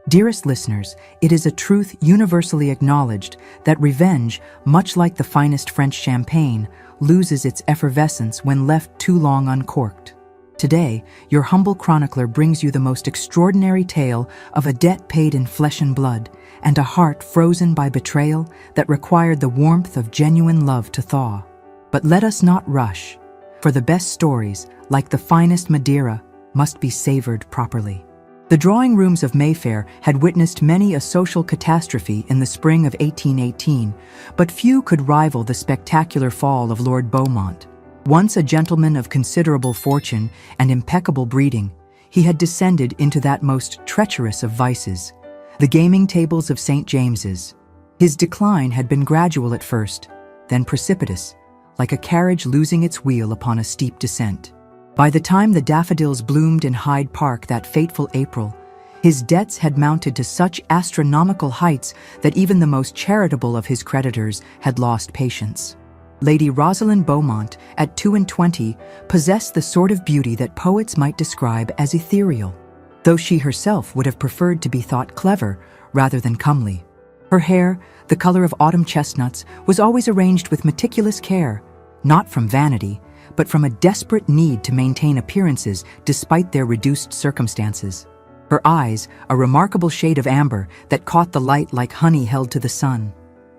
Dearest listeners, it is a truth universally acknowledged that revenge, much like the finest French champagne, loses its effervescence when left too long uncorked. Today, your humble chronicler brings you the most extraordinary tale of a debt paid in flesh and blood, and a heart frozen by betrayal that required the warmth of genuine love to thaw. But let us not rush, for the best stories, like the finest Madeira, must be savored properly. The drawing rooms of Mayfair had witnessed many a social catastrophe in the spring of 1818, but few could rival the spectacular fall of Lord Beaumont. Once a gentleman of considerable fortune and impeccable breeding, he had descended into that most treacherous of vices, the gaming tables of St. James's. His decline had been gradual at first, then precipitous, like a carriage losing its wheel upon a steep descent. By the time the daffodils bloomed in Hyde Park that fateful April, his debts had mounted to such astronomical heights that even the most charitable of his creditors had lost patience. Lady Rosalind Beaumont, at 22, possessed the sort of beauty that poets might describe as ethereal, though she herself would have preferred to be thought clever rather than comely. Her hair, the color of autumn chestnuts, was always arranged with meticulous care, not from vanity, but from a desperate need to maintain appearances despite their reduced circumstances. Her eyes, a remarkable shade of amber that caught the light like honey held to the sun,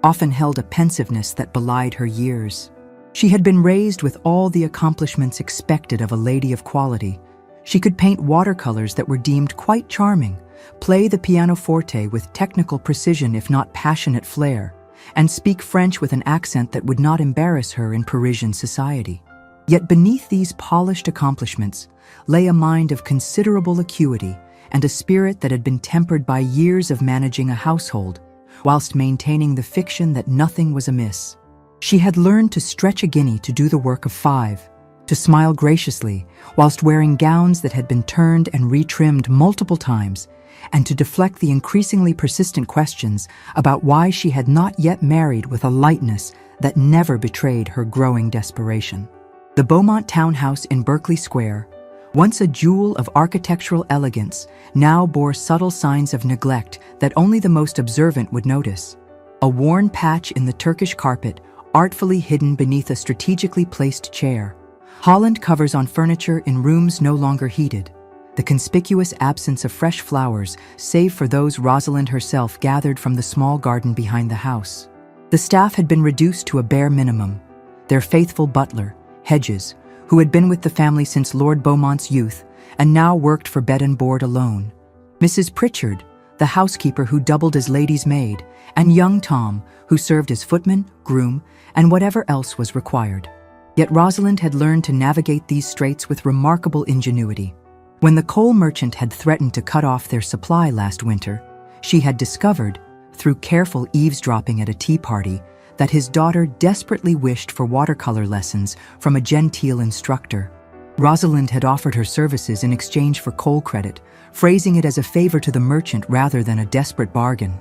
often held a pensiveness that belied her years. She had been raised with all the accomplishments expected of a lady of quality. She could paint watercolors that were deemed quite charming, play the pianoforte with technical precision if not passionate flair, and speak French with an accent that would not embarrass her in Parisian society. Yet beneath these polished accomplishments lay a mind of considerable acuity and a spirit that had been tempered by years of managing a household, whilst maintaining the fiction that nothing was amiss. She had learned to stretch a guinea to do the work of 5, to smile graciously whilst wearing gowns that had been turned and retrimmed multiple times, and to deflect the increasingly persistent questions about why she had not yet married with a lightness that never betrayed her growing desperation. The Beaumont townhouse in Berkeley Square, once a jewel of architectural elegance, now bore subtle signs of neglect that only the most observant would notice. A worn patch in the Turkish carpet, artfully hidden beneath a strategically placed chair. Holland covers on furniture in rooms no longer heated. The conspicuous absence of fresh flowers, save for those Rosalind herself gathered from the small garden behind the house. The staff had been reduced to a bare minimum. Their faithful butler, Hedges, who had been with the family since Lord Beaumont's youth and now worked for bed and board alone. Mrs. Pritchard, the housekeeper who doubled as lady's maid, and young Tom, who served as footman, groom, and whatever else was required. Yet Rosalind had learned to navigate these straits with remarkable ingenuity. When the coal merchant had threatened to cut off their supply last winter, she had discovered, through careful eavesdropping at a tea party, that his daughter desperately wished for watercolor lessons from a genteel instructor. Rosalind had offered her services in exchange for coal credit, phrasing it as a favor to the merchant rather than a desperate bargain.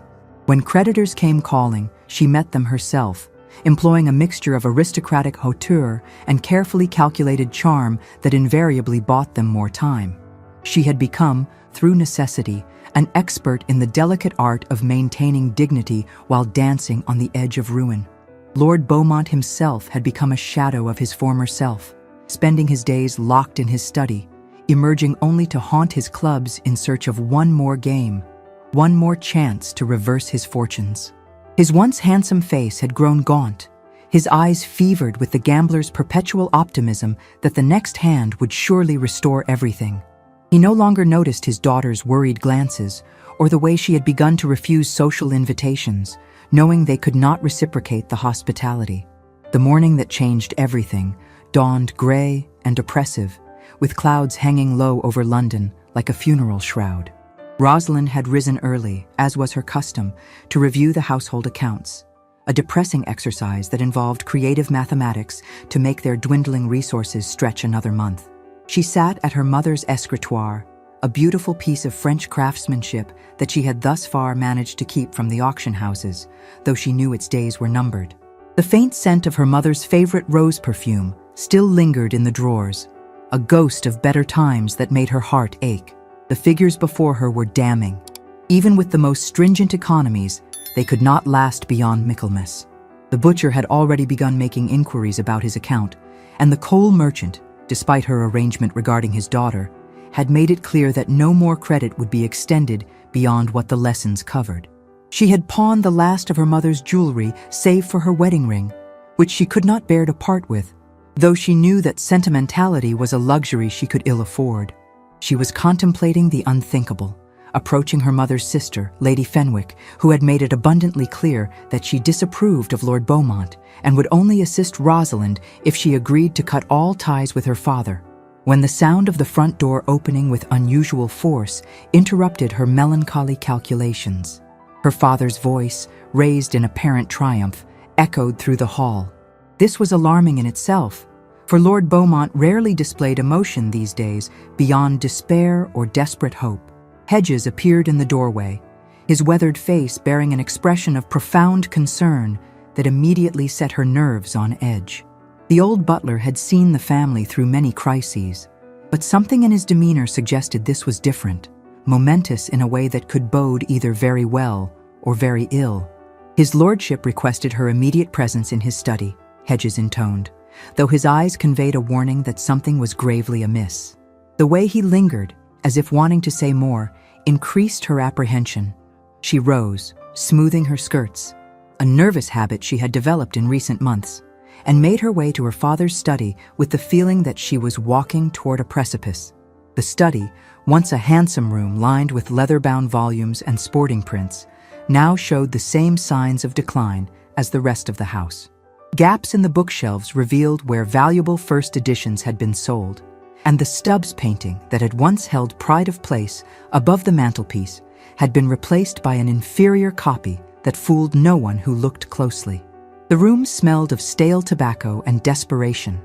When creditors came calling, she met them herself, employing a mixture of aristocratic hauteur and carefully calculated charm that invariably bought them more time. She had become, through necessity, an expert in the delicate art of maintaining dignity while dancing on the edge of ruin. Lord Beaumont himself had become a shadow of his former self, spending his days locked in his study, emerging only to haunt his clubs in search of one more game, one more chance to reverse his fortunes. His once handsome face had grown gaunt, his eyes fevered with the gambler's perpetual optimism that the next hand would surely restore everything. He no longer noticed his daughter's worried glances or the way she had begun to refuse social invitations, knowing they could not reciprocate the hospitality. The morning that changed everything dawned gray and oppressive, with clouds hanging low over London like a funeral shroud. Rosalind had risen early, as was her custom, to review the household accounts, a depressing exercise that involved creative mathematics to make their dwindling resources stretch another month. She sat at her mother's escritoire, a beautiful piece of French craftsmanship that she had thus far managed to keep from the auction houses, though she knew its days were numbered. The faint scent of her mother's favorite rose perfume still lingered in the drawers, a ghost of better times that made her heart ache. The figures before her were damning. Even with the most stringent economies, they could not last beyond Michaelmas. The butcher had already begun making inquiries about his account, and the coal merchant, despite her arrangement regarding his daughter, had made it clear that no more credit would be extended beyond what the lessons covered. She had pawned the last of her mother's jewelry save for her wedding ring, which she could not bear to part with, though she knew that sentimentality was a luxury she could ill afford. She was contemplating the unthinkable, approaching her mother's sister, Lady Fenwick, who had made it abundantly clear that she disapproved of Lord Beaumont and would only assist Rosalind if she agreed to cut all ties with her father, when the sound of the front door opening with unusual force interrupted her melancholy calculations. Her father's voice, raised in apparent triumph, echoed through the hall. This was alarming in itself, for Lord Beaumont rarely displayed emotion these days beyond despair or desperate hope. Hedges appeared in the doorway, his weathered face bearing an expression of profound concern that immediately set her nerves on edge. The old butler had seen the family through many crises, but something in his demeanor suggested this was different, momentous in a way that could bode either very well or very ill. His lordship requested her immediate presence in his study, Hedges intoned, though his eyes conveyed a warning that something was gravely amiss. The way he lingered, as if wanting to say more, increased her apprehension. She rose, smoothing her skirts, a nervous habit she had developed in recent months, and made her way to her father's study with the feeling that she was walking toward a precipice. The study, once a handsome room lined with leather-bound volumes and sporting prints, now showed the same signs of decline as the rest of the house. Gaps in the bookshelves revealed where valuable first editions had been sold, and the Stubbs painting that had once held pride of place above the mantelpiece had been replaced by an inferior copy that fooled no one who looked closely. The room smelled of stale tobacco and desperation,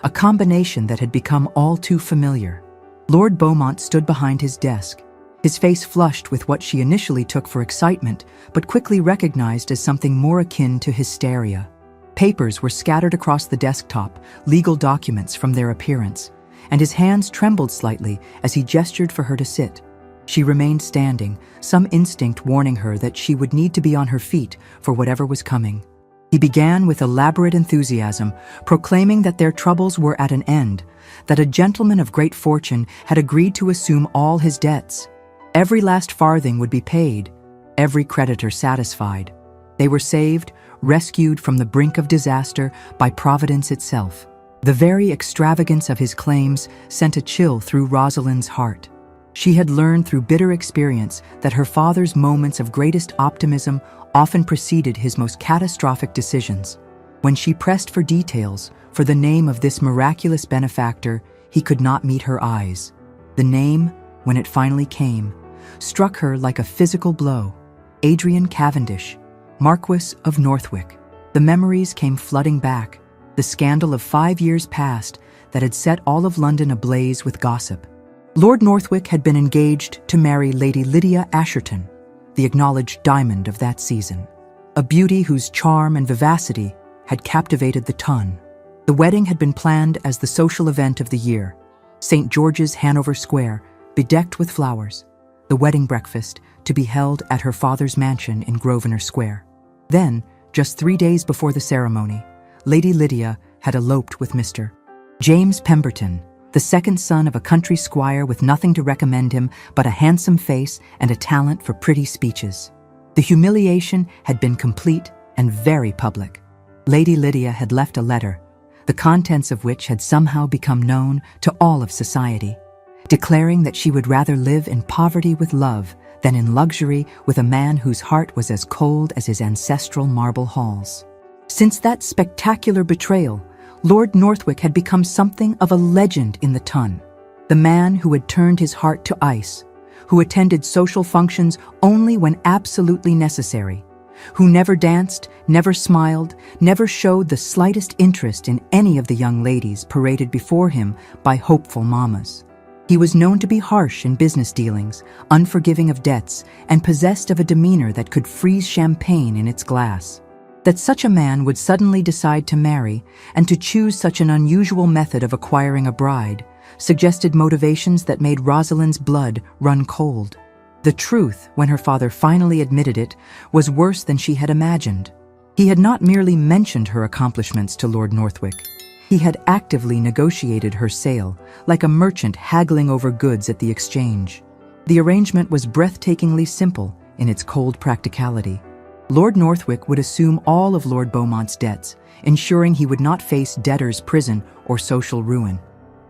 a combination that had become all too familiar. Lord Beaumont stood behind his desk, his face flushed with what she initially took for excitement, but quickly recognized as something more akin to hysteria. Papers were scattered across the desktop, legal documents from their appearance, and his hands trembled slightly as he gestured for her to sit. She remained standing, some instinct warning her that she would need to be on her feet for whatever was coming. He began with elaborate enthusiasm, proclaiming that their troubles were at an end, that a gentleman of great fortune had agreed to assume all his debts. Every last farthing would be paid, every creditor satisfied. They were saved, rescued from the brink of disaster by Providence itself. The very extravagance of his claims sent a chill through Rosalind's heart. She had learned through bitter experience that her father's moments of greatest optimism often preceded his most catastrophic decisions. When she pressed for details, for the name of this miraculous benefactor, he could not meet her eyes. The name, when it finally came, struck her like a physical blow. Adrian Cavendish, Marquess of Northwick. The memories came flooding back, the scandal of 5 years past that had set all of London ablaze with gossip. Lord Northwick had been engaged to marry Lady Lydia Asherton, the acknowledged diamond of that season, a beauty whose charm and vivacity had captivated the ton. The wedding had been planned as the social event of the year, St. George's, Hanover Square, bedecked with flowers, the wedding breakfast to be held at her father's mansion in Grosvenor Square. Then, just 3 days before the ceremony, Lady Lydia had eloped with Mr. James Pemberton, the second son of a country squire with nothing to recommend him but a handsome face and a talent for pretty speeches. The humiliation had been complete and very public. Lady Lydia had left a letter, the contents of which had somehow become known to all of society, declaring that she would rather live in poverty with love than in luxury with a man whose heart was as cold as his ancestral marble halls. Since that spectacular betrayal, Lord Northwick had become something of a legend in the ton, the man who had turned his heart to ice, who attended social functions only when absolutely necessary, who never danced, never smiled, never showed the slightest interest in any of the young ladies paraded before him by hopeful mamas. He was known to be harsh in business dealings, unforgiving of debts, and possessed of a demeanor that could freeze champagne in its glass. That such a man would suddenly decide to marry and to choose such an unusual method of acquiring a bride suggested motivations that made Rosalind's blood run cold. The truth, when her father finally admitted it, was worse than she had imagined. He had not merely mentioned her accomplishments to Lord Northwick. He had actively negotiated her sale, like a merchant haggling over goods at the exchange. The arrangement was breathtakingly simple in its cold practicality. Lord Northwick would assume all of Lord Beaumont's debts, ensuring he would not face debtor's prison or social ruin.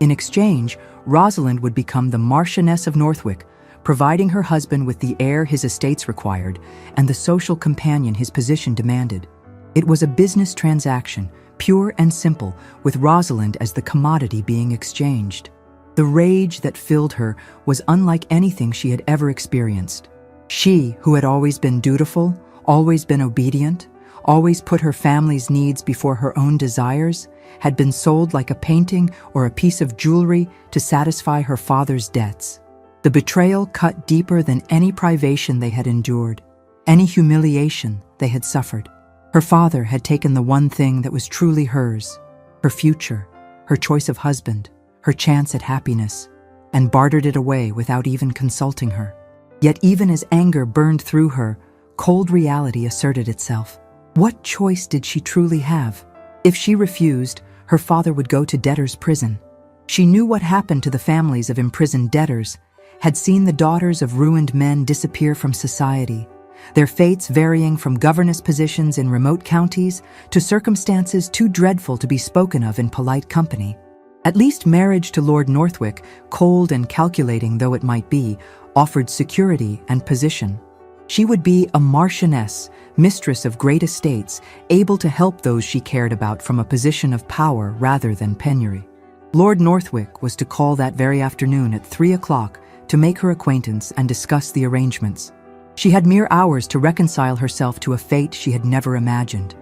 In exchange, Rosalind would become the Marchioness of Northwick, providing her husband with the heir his estates required and the social companion his position demanded. It was a business transaction, pure and simple, with Rosalind as the commodity being exchanged. The rage that filled her was unlike anything she had ever experienced. She, who had always been dutiful, always been obedient, always put her family's needs before her own desires, had been sold like a painting or a piece of jewelry to satisfy her father's debts. The betrayal cut deeper than any privation they had endured, any humiliation they had suffered. Her father had taken the one thing that was truly hers, her future, her choice of husband, her chance at happiness, and bartered it away without even consulting her. Yet even as anger burned through her, cold reality asserted itself. What choice did she truly have? If she refused, her father would go to debtor's prison. She knew what happened to the families of imprisoned debtors, had seen the daughters of ruined men disappear from society, their fates varying from governess positions in remote counties to circumstances too dreadful to be spoken of in polite company. At least marriage to Lord Northwick, cold and calculating though it might be, offered security and position. She would be a marchioness, mistress of great estates, able to help those she cared about from a position of power rather than penury. Lord Northwick was to call that very afternoon at 3 o'clock to make her acquaintance and discuss the arrangements. She had mere hours to reconcile herself to a fate she had never imagined,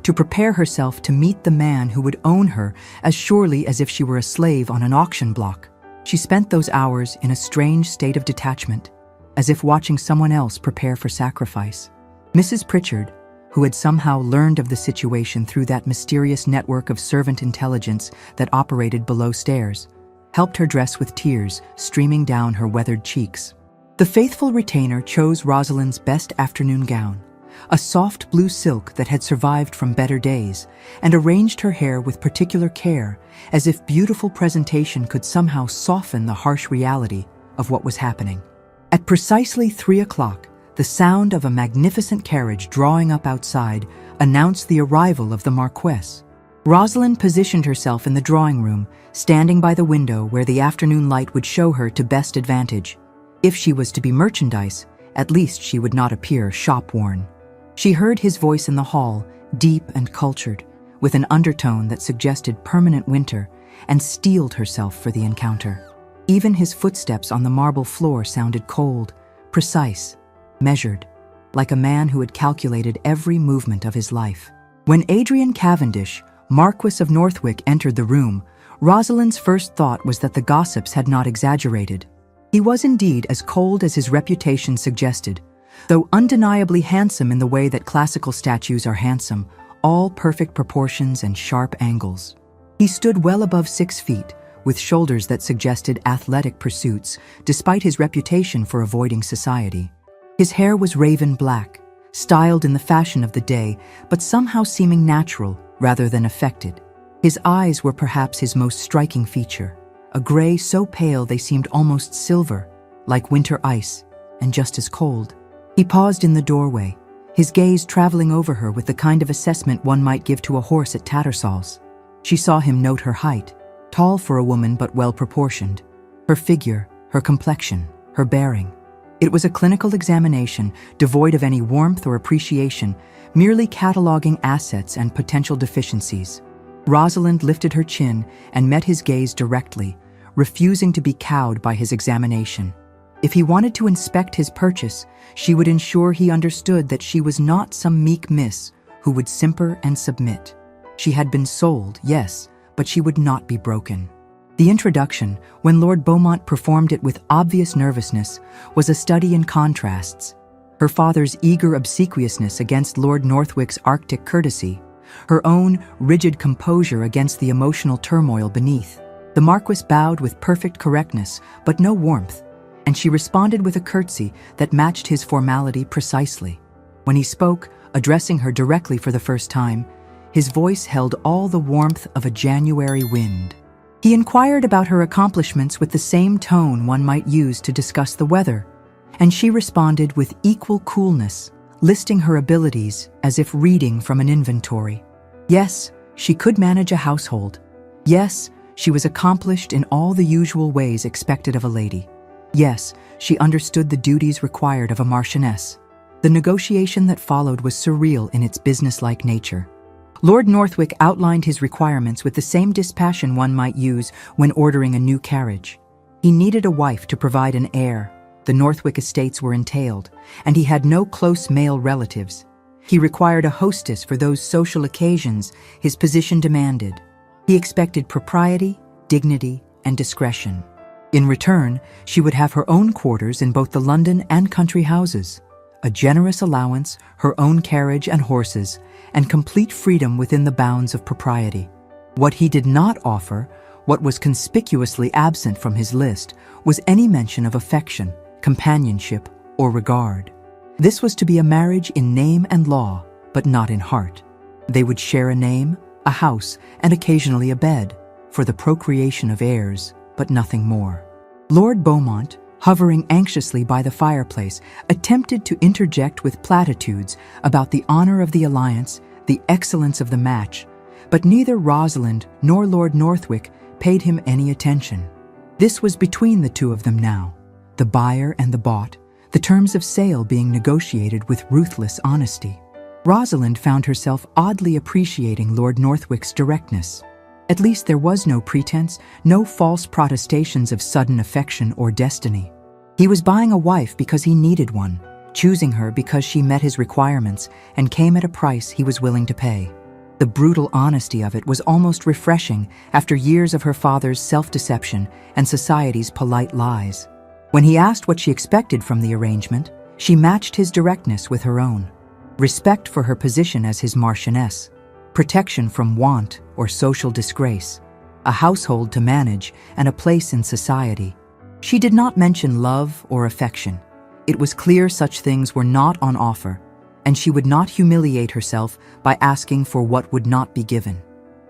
to prepare herself to meet the man who would own her as surely as if she were a slave on an auction block. She spent those hours in a strange state of detachment, as if watching someone else prepare for sacrifice. Mrs. Pritchard, who had somehow learned of the situation through that mysterious network of servant intelligence that operated below stairs, helped her dress with tears streaming down her weathered cheeks. The faithful retainer chose Rosalind's best afternoon gown, a soft blue silk that had survived from better days, and arranged her hair with particular care, as if beautiful presentation could somehow soften the harsh reality of what was happening. At precisely 3 o'clock, the sound of a magnificent carriage drawing up outside announced the arrival of the Marquess. Rosalind positioned herself in the drawing room, standing by the window where the afternoon light would show her to best advantage. If she was to be merchandise, at least she would not appear shop-worn. She heard his voice in the hall, deep and cultured, with an undertone that suggested permanent winter, and steeled herself for the encounter. Even his footsteps on the marble floor sounded cold, precise, measured, like a man who had calculated every movement of his life. When Adrian Cavendish, Marquess of Northwick, entered the room, Rosalind's first thought was that the gossips had not exaggerated. He was indeed as cold as his reputation suggested, though undeniably handsome in the way that classical statues are handsome, all perfect proportions and sharp angles. He stood well above 6 feet, with shoulders that suggested athletic pursuits, despite his reputation for avoiding society. His hair was raven black, styled in the fashion of the day, but somehow seeming natural rather than affected. His eyes were perhaps his most striking feature, a gray so pale they seemed almost silver, like winter ice, and just as cold. He paused in the doorway, his gaze traveling over her with the kind of assessment one might give to a horse at Tattersall's. She saw him note her height, tall for a woman but well-proportioned, her figure, her complexion, her bearing. It was a clinical examination, devoid of any warmth or appreciation, merely cataloging assets and potential deficiencies. Rosalind lifted her chin and met his gaze directly, refusing to be cowed by his examination. If he wanted to inspect his purchase, she would ensure he understood that she was not some meek miss who would simper and submit. She had been sold, yes, but she would not be broken. The introduction, when Lord Beaumont performed it with obvious nervousness, was a study in contrasts. Her father's eager obsequiousness against Lord Northwick's Arctic courtesy, her own rigid composure against the emotional turmoil beneath. The Marquess bowed with perfect correctness, but no warmth, and she responded with a curtsy that matched his formality precisely. When he spoke, addressing her directly for the first time, his voice held all the warmth of a January wind. He inquired about her accomplishments with the same tone one might use to discuss the weather, and she responded with equal coolness, listing her abilities as if reading from an inventory. Yes, she could manage a household. Yes, she was accomplished in all the usual ways expected of a lady. Yes, she understood the duties required of a marchioness. The negotiation that followed was surreal in its businesslike nature. Lord Northwick outlined his requirements with the same dispassion one might use when ordering a new carriage. He needed a wife to provide an heir. The Northwick estates were entailed, and he had no close male relatives. He required a hostess for those social occasions his position demanded. He expected propriety, dignity, and discretion. In return, she would have her own quarters in both the London and country houses, a generous allowance, her own carriage and horses, and complete freedom within the bounds of propriety. What he did not offer, what was conspicuously absent from his list, was any mention of affection, companionship, or regard. This was to be a marriage in name and law, but not in heart. They would share a name, a house, and occasionally a bed, for the procreation of heirs, but nothing more. Lord Beaumont, hovering anxiously by the fireplace, attempted to interject with platitudes about the honor of the alliance, the excellence of the match, but neither Rosalind nor Lord Northwick paid him any attention. This was between the two of them now, the buyer and the bought, the terms of sale being negotiated with ruthless honesty. Rosalind found herself oddly appreciating Lord Northwick's directness. At least there was no pretense, no false protestations of sudden affection or destiny. He was buying a wife because he needed one, choosing her because she met his requirements and came at a price he was willing to pay. The brutal honesty of it was almost refreshing after years of her father's self-deception and society's polite lies. When he asked what she expected from the arrangement, she matched his directness with her own. Respect for her position as his marchioness, protection from want or social disgrace, a household to manage, and a place in society. She did not mention love or affection. It was clear such things were not on offer, and she would not humiliate herself by asking for what would not be given.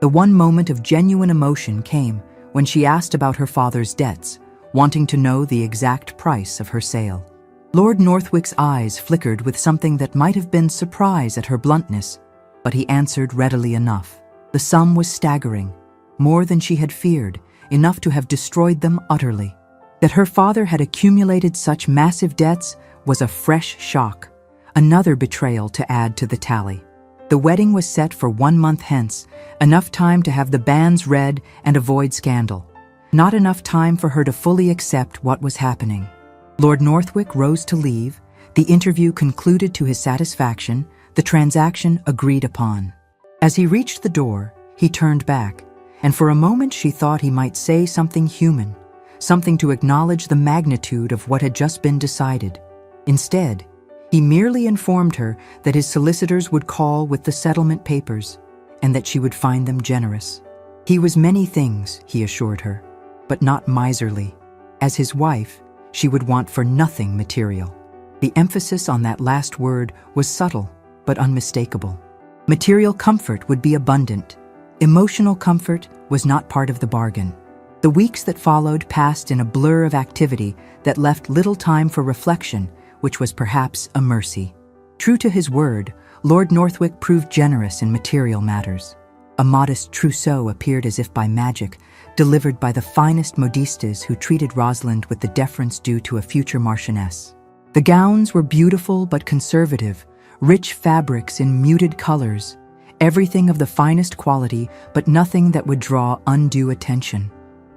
The one moment of genuine emotion came when she asked about her father's debts, wanting to know the exact price of her sale. Lord Northwick's eyes flickered with something that might have been surprise at her bluntness, but he answered readily enough. The sum was staggering, more than she had feared, enough to have destroyed them utterly. That her father had accumulated such massive debts was a fresh shock, another betrayal to add to the tally. The wedding was set for 1 month hence, enough time to have the banns read and avoid scandal. Not enough time for her to fully accept what was happening. Lord Northwick rose to leave, the interview concluded to his satisfaction, the transaction agreed upon. As he reached the door, he turned back, and for a moment she thought he might say something human, something to acknowledge the magnitude of what had just been decided. Instead, he merely informed her that his solicitors would call with the settlement papers, and that she would find them generous. He was many things, he assured her, but not miserly. As his wife, she would want for nothing material. The emphasis on that last word was subtle, but unmistakable. Material comfort would be abundant. Emotional comfort was not part of the bargain. The weeks that followed passed in a blur of activity that left little time for reflection, which was perhaps a mercy. True to his word, Lord Northwick proved generous in material matters. A modest trousseau appeared as if by magic, delivered by the finest modistes who treated Rosalind with the deference due to a future marchioness. The gowns were beautiful but conservative, rich fabrics in muted colors, everything of the finest quality but nothing that would draw undue attention.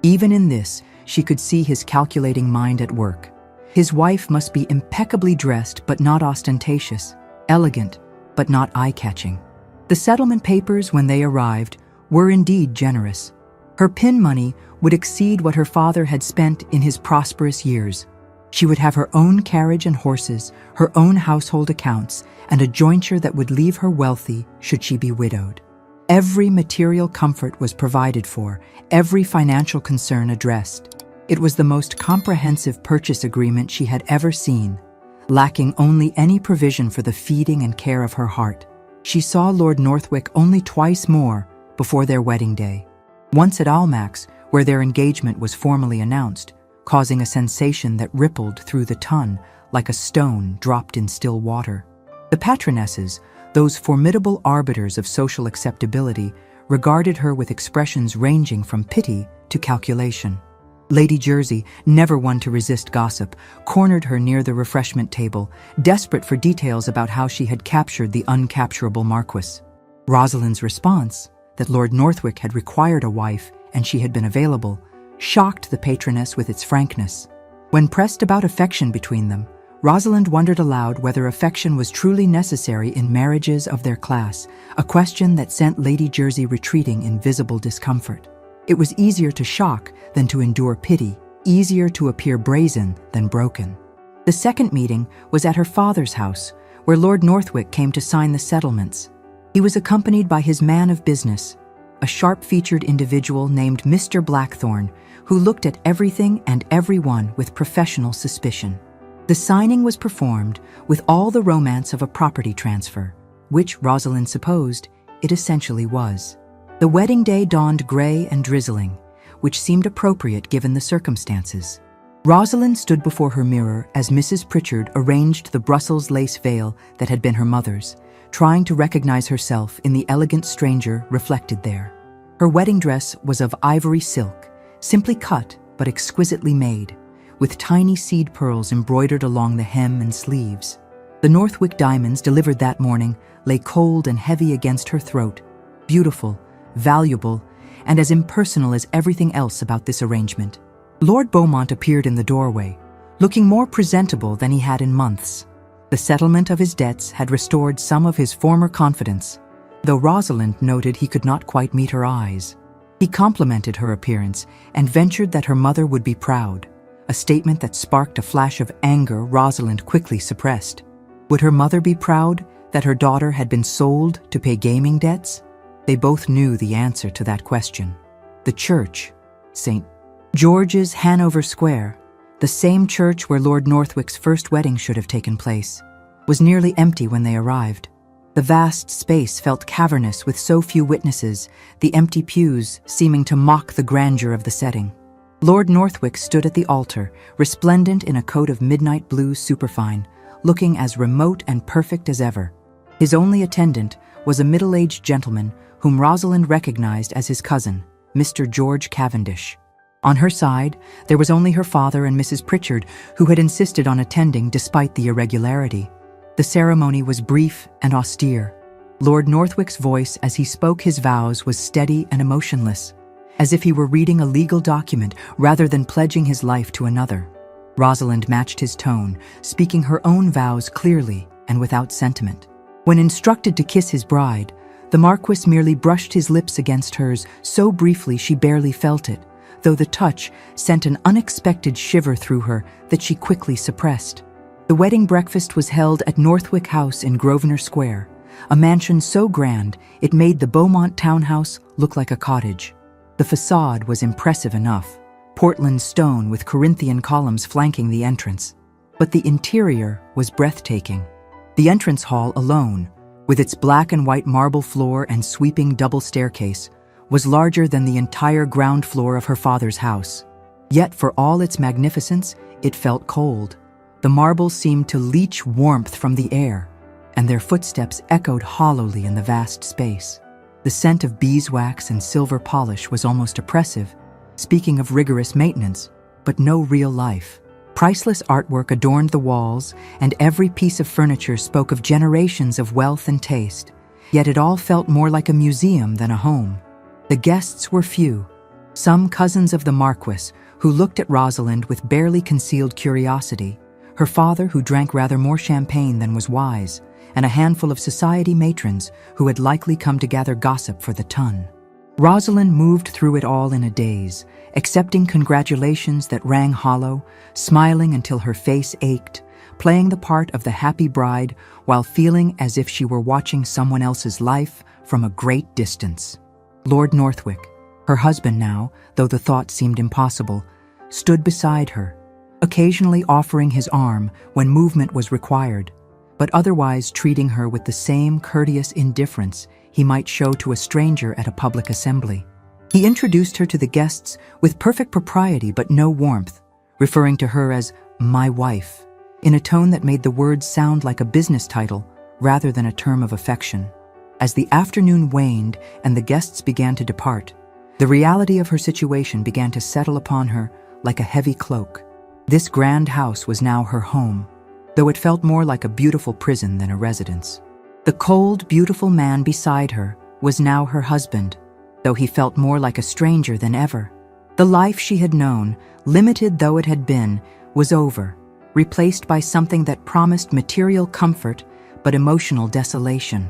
Even in this, she could see his calculating mind at work. His wife must be impeccably dressed but not ostentatious, elegant but not eye-catching. The settlement papers, when they arrived, were indeed generous. Her pin money would exceed what her father had spent in his prosperous years. She would have her own carriage and horses, her own household accounts, and a jointure that would leave her wealthy should she be widowed. Every material comfort was provided for, every financial concern addressed. It was the most comprehensive purchase agreement she had ever seen, lacking only any provision for the feeding and care of her heart. She saw Lord Northwick only twice more before their wedding day. Once at Almack's, where their engagement was formally announced, causing a sensation that rippled through the ton like a stone dropped in still water. The patronesses, those formidable arbiters of social acceptability, regarded her with expressions ranging from pity to calculation. Lady Jersey, never one to resist gossip, cornered her near the refreshment table, desperate for details about how she had captured the uncapturable Marquess. Rosalind's response, that Lord Northwick had required a wife and she had been available, shocked the patroness with its frankness. When pressed about affection between them, Rosalind wondered aloud whether affection was truly necessary in marriages of their class, a question that sent Lady Jersey retreating in visible discomfort. It was easier to shock than to endure pity, easier to appear brazen than broken. The second meeting was at her father's house, where Lord Northwick came to sign the settlements. He was accompanied by his man of business, a sharp-featured individual named Mr. Blackthorne, who looked at everything and everyone with professional suspicion. The signing was performed with all the romance of a property transfer, which Rosalind supposed it essentially was. The wedding day dawned gray and drizzling, which seemed appropriate given the circumstances. Rosalind stood before her mirror as Mrs. Pritchard arranged the Brussels lace veil that had been her mother's, trying to recognize herself in the elegant stranger reflected there. Her wedding dress was of ivory silk, simply cut but exquisitely made, with tiny seed pearls embroidered along the hem and sleeves. The Northwick diamonds delivered that morning lay cold and heavy against her throat, beautiful, valuable, and as impersonal as everything else about this arrangement. Lord Beaumont appeared in the doorway, looking more presentable than he had in months. The settlement of his debts had restored some of his former confidence, though Rosalind noted he could not quite meet her eyes. He complimented her appearance and ventured that her mother would be proud, a statement that sparked a flash of anger Rosalind quickly suppressed. Would her mother be proud that her daughter had been sold to pay gaming debts? They both knew the answer to that question. The church, St. George's, Hanover Square, the same church where Lord Northwick's first wedding should have taken place, was nearly empty when they arrived. The vast space felt cavernous with so few witnesses, the empty pews seeming to mock the grandeur of the setting. Lord Northwick stood at the altar, resplendent in a coat of midnight blue superfine, looking as remote and perfect as ever. His only attendant was a middle-aged gentleman whom Rosalind recognized as his cousin, Mr. George Cavendish. On her side, there was only her father and Mrs. Pritchard, who had insisted on attending despite the irregularity. The ceremony was brief and austere. Lord Northwick's voice as he spoke his vows was steady and emotionless, as if he were reading a legal document rather than pledging his life to another. Rosalind matched his tone, speaking her own vows clearly and without sentiment. When instructed to kiss his bride, the Marquess merely brushed his lips against hers so briefly she barely felt it, though the touch sent an unexpected shiver through her that she quickly suppressed. The wedding breakfast was held at Northwick House in Grosvenor Square, a mansion so grand it made the Beaumont townhouse look like a cottage. The facade was impressive enough, Portland stone with Corinthian columns flanking the entrance. But the interior was breathtaking. The entrance hall alone, with its black and white marble floor and sweeping double staircase, was larger than the entire ground floor of her father's house. Yet for all its magnificence, it felt cold. The marble seemed to leach warmth from the air, and their footsteps echoed hollowly in the vast space. The scent of beeswax and silver polish was almost oppressive, speaking of rigorous maintenance, but no real life. Priceless artwork adorned the walls, and every piece of furniture spoke of generations of wealth and taste, yet it all felt more like a museum than a home. The guests were few, some cousins of the Marquess, who looked at Rosalind with barely concealed curiosity, her father who drank rather more champagne than was wise, and a handful of society matrons who had likely come to gather gossip for the ton. Rosalind moved through it all in a daze, accepting congratulations that rang hollow, smiling until her face ached, playing the part of the happy bride while feeling as if she were watching someone else's life from a great distance. Lord Northwick, her husband now, though the thought seemed impossible, stood beside her, occasionally offering his arm when movement was required, but otherwise treating her with the same courteous indifference he might show to a stranger at a public assembly. He introduced her to the guests with perfect propriety but no warmth, referring to her as "my wife," in a tone that made the words sound like a business title rather than a term of affection. As the afternoon waned and the guests began to depart, the reality of her situation began to settle upon her like a heavy cloak. This grand house was now her home, though it felt more like a beautiful prison than a residence. The cold, beautiful man beside her was now her husband, though he felt more like a stranger than ever. The life she had known, limited though it had been, was over, replaced by something that promised material comfort but emotional desolation.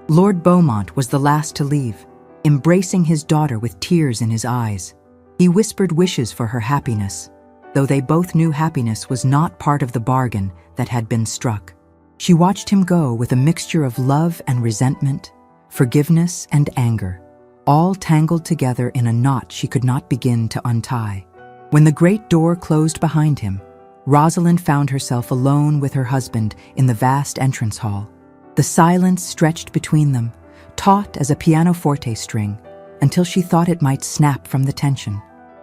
Lord Beaumont was the last to leave, embracing his daughter with tears in his eyes. He whispered wishes for her happiness, though they both knew happiness was not part of the bargain that had been struck. She watched him go with a mixture of love and resentment, forgiveness and anger, all tangled together in a knot she could not begin to untie. When the great door closed behind him, Rosalind found herself alone with her husband in the vast entrance hall. The silence stretched between them, taut as a pianoforte string, until she thought it might snap from the tension.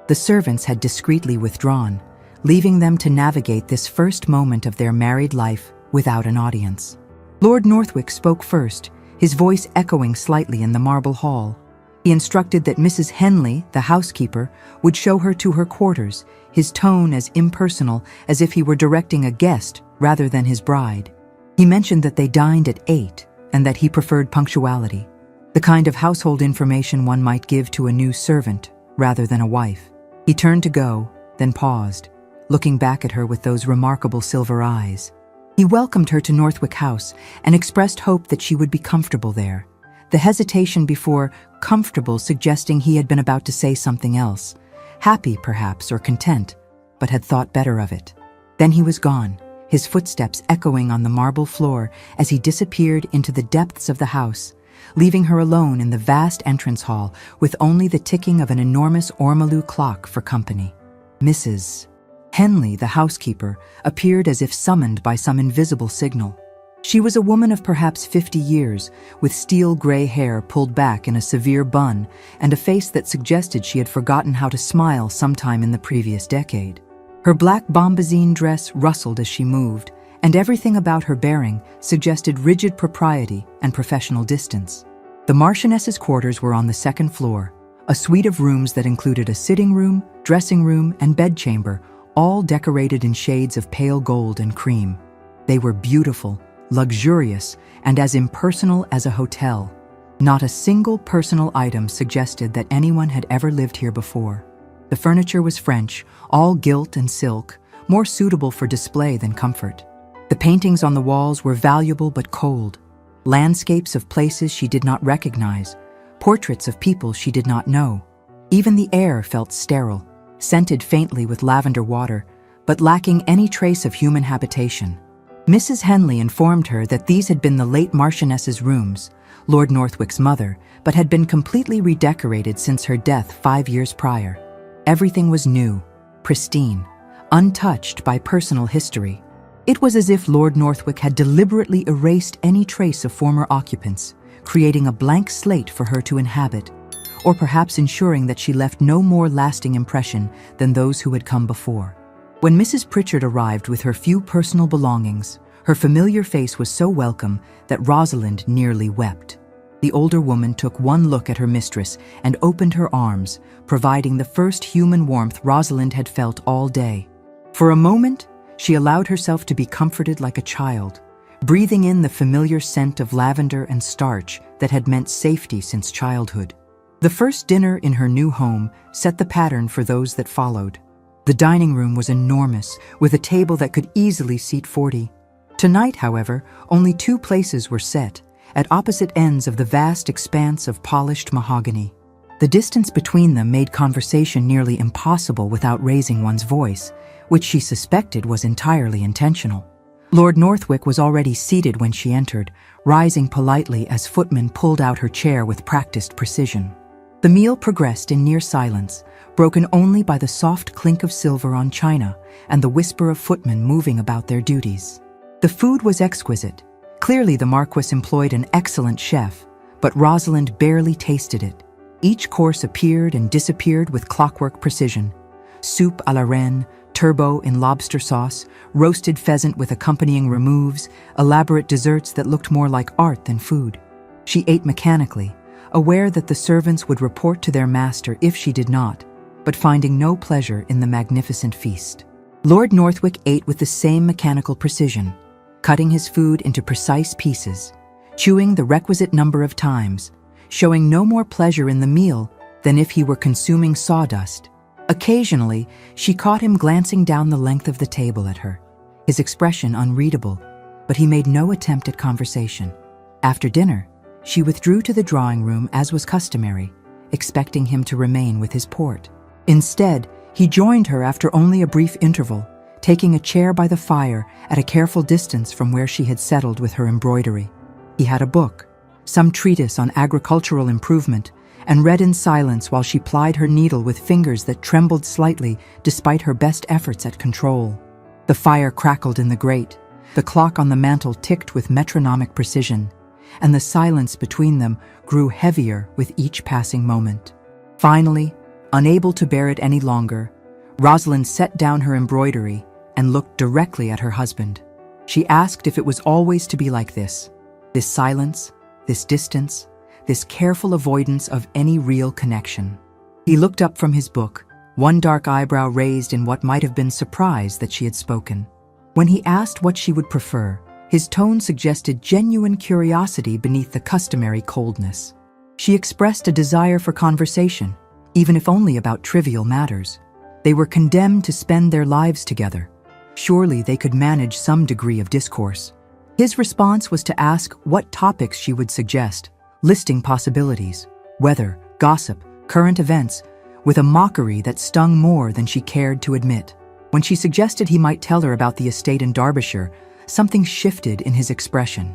The servants had discreetly withdrawn, leaving them to navigate this first moment of their married life without an audience. Lord Northwick spoke first, his voice echoing slightly in the marble hall. He instructed that Mrs. Henley, the housekeeper, would show her to her quarters, his tone as impersonal as if he were directing a guest rather than his bride. He mentioned that they dined at 8 and that he preferred punctuality, the kind of household information one might give to a new servant rather than a wife. He turned to go, then paused, looking back at her with those remarkable silver eyes. He welcomed her to Northwick House and expressed hope that she would be comfortable there, the hesitation before comfortable suggesting he had been about to say something else, happy perhaps or content, but had thought better of it. Then he was gone, his footsteps echoing on the marble floor as he disappeared into the depths of the house, leaving her alone in the vast entrance hall with only the ticking of an enormous ormolu clock for company. Mrs. Henley, the housekeeper, appeared as if summoned by some invisible signal. She was a woman of perhaps 50 years, with steel gray hair pulled back in a severe bun and a face that suggested she had forgotten how to smile sometime in the previous decade. Her black bombazine dress rustled as she moved, and everything about her bearing suggested rigid propriety and professional distance. The Marchioness's quarters were on the second floor, a suite of rooms that included a sitting room, dressing room, and bedchamber, all decorated in shades of pale gold and cream. They were beautiful, luxurious, and as impersonal as a hotel. Not a single personal item suggested that anyone had ever lived here before. The furniture was French, all gilt and silk, more suitable for display than comfort. The paintings on the walls were valuable but cold. Landscapes of places she did not recognize, portraits of people she did not know. Even the air felt sterile, scented faintly with lavender water, but lacking any trace of human habitation. Mrs. Henley informed her that these had been the late Marchioness's rooms, Lord Northwick's mother, but had been completely redecorated since her death 5 years prior. Everything was new, pristine, untouched by personal history. It was as if Lord Northwick had deliberately erased any trace of former occupants, creating a blank slate for her to inhabit, or perhaps ensuring that she left no more lasting impression than those who had come before. When Mrs. Pritchard arrived with her few personal belongings, her familiar face was so welcome that Rosalind nearly wept. The older woman took one look at her mistress and opened her arms, providing the first human warmth Rosalind had felt all day. For a moment, she allowed herself to be comforted like a child, breathing in the familiar scent of lavender and starch that had meant safety since childhood. The first dinner in her new home set the pattern for those that followed. The dining room was enormous, with a table that could easily seat 40. Tonight, however, only 2 places were set, at opposite ends of the vast expanse of polished mahogany. The distance between them made conversation nearly impossible without raising one's voice, which she suspected was entirely intentional. Lord Northwick was already seated when she entered, rising politely as footmen pulled out her chair with practiced precision. The meal progressed in near silence, broken only by the soft clink of silver on china and the whisper of footmen moving about their duties. The food was exquisite. Clearly the Marquess employed an excellent chef, but Rosalind barely tasted it. Each course appeared and disappeared with clockwork precision. Soup à la reine, turbot in lobster sauce, roasted pheasant with accompanying removes, elaborate desserts that looked more like art than food. She ate mechanically, aware that the servants would report to their master if she did not, but finding no pleasure in the magnificent feast. Lord Northwick ate with the same mechanical precision, cutting his food into precise pieces, chewing the requisite number of times, showing no more pleasure in the meal than if he were consuming sawdust. Occasionally, she caught him glancing down the length of the table at her, his expression unreadable, but he made no attempt at conversation. After dinner, she withdrew to the drawing room as was customary, expecting him to remain with his port. Instead, he joined her after only a brief interval, taking a chair by the fire at a careful distance from where she had settled with her embroidery. He had a book, some treatise on agricultural improvement, and read in silence while she plied her needle with fingers that trembled slightly despite her best efforts at control. The fire crackled in the grate, the clock on the mantel ticked with metronomic precision, and the silence between them grew heavier with each passing moment. Finally, unable to bear it any longer, Rosalind set down her embroidery and looked directly at her husband. She asked if it was always to be like this silence, this distance, this careful avoidance of any real connection. He looked up from his book, one dark eyebrow raised in what might have been surprise that she had spoken. When he asked what she would prefer, his tone suggested genuine curiosity beneath the customary coldness. She expressed a desire for conversation, even if only about trivial matters. They were condemned to spend their lives together. Surely they could manage some degree of discourse. His response was to ask what topics she would suggest, listing possibilities, weather, gossip, current events, with a mockery that stung more than she cared to admit. When she suggested he might tell her about the estate in Derbyshire, something shifted in his expression.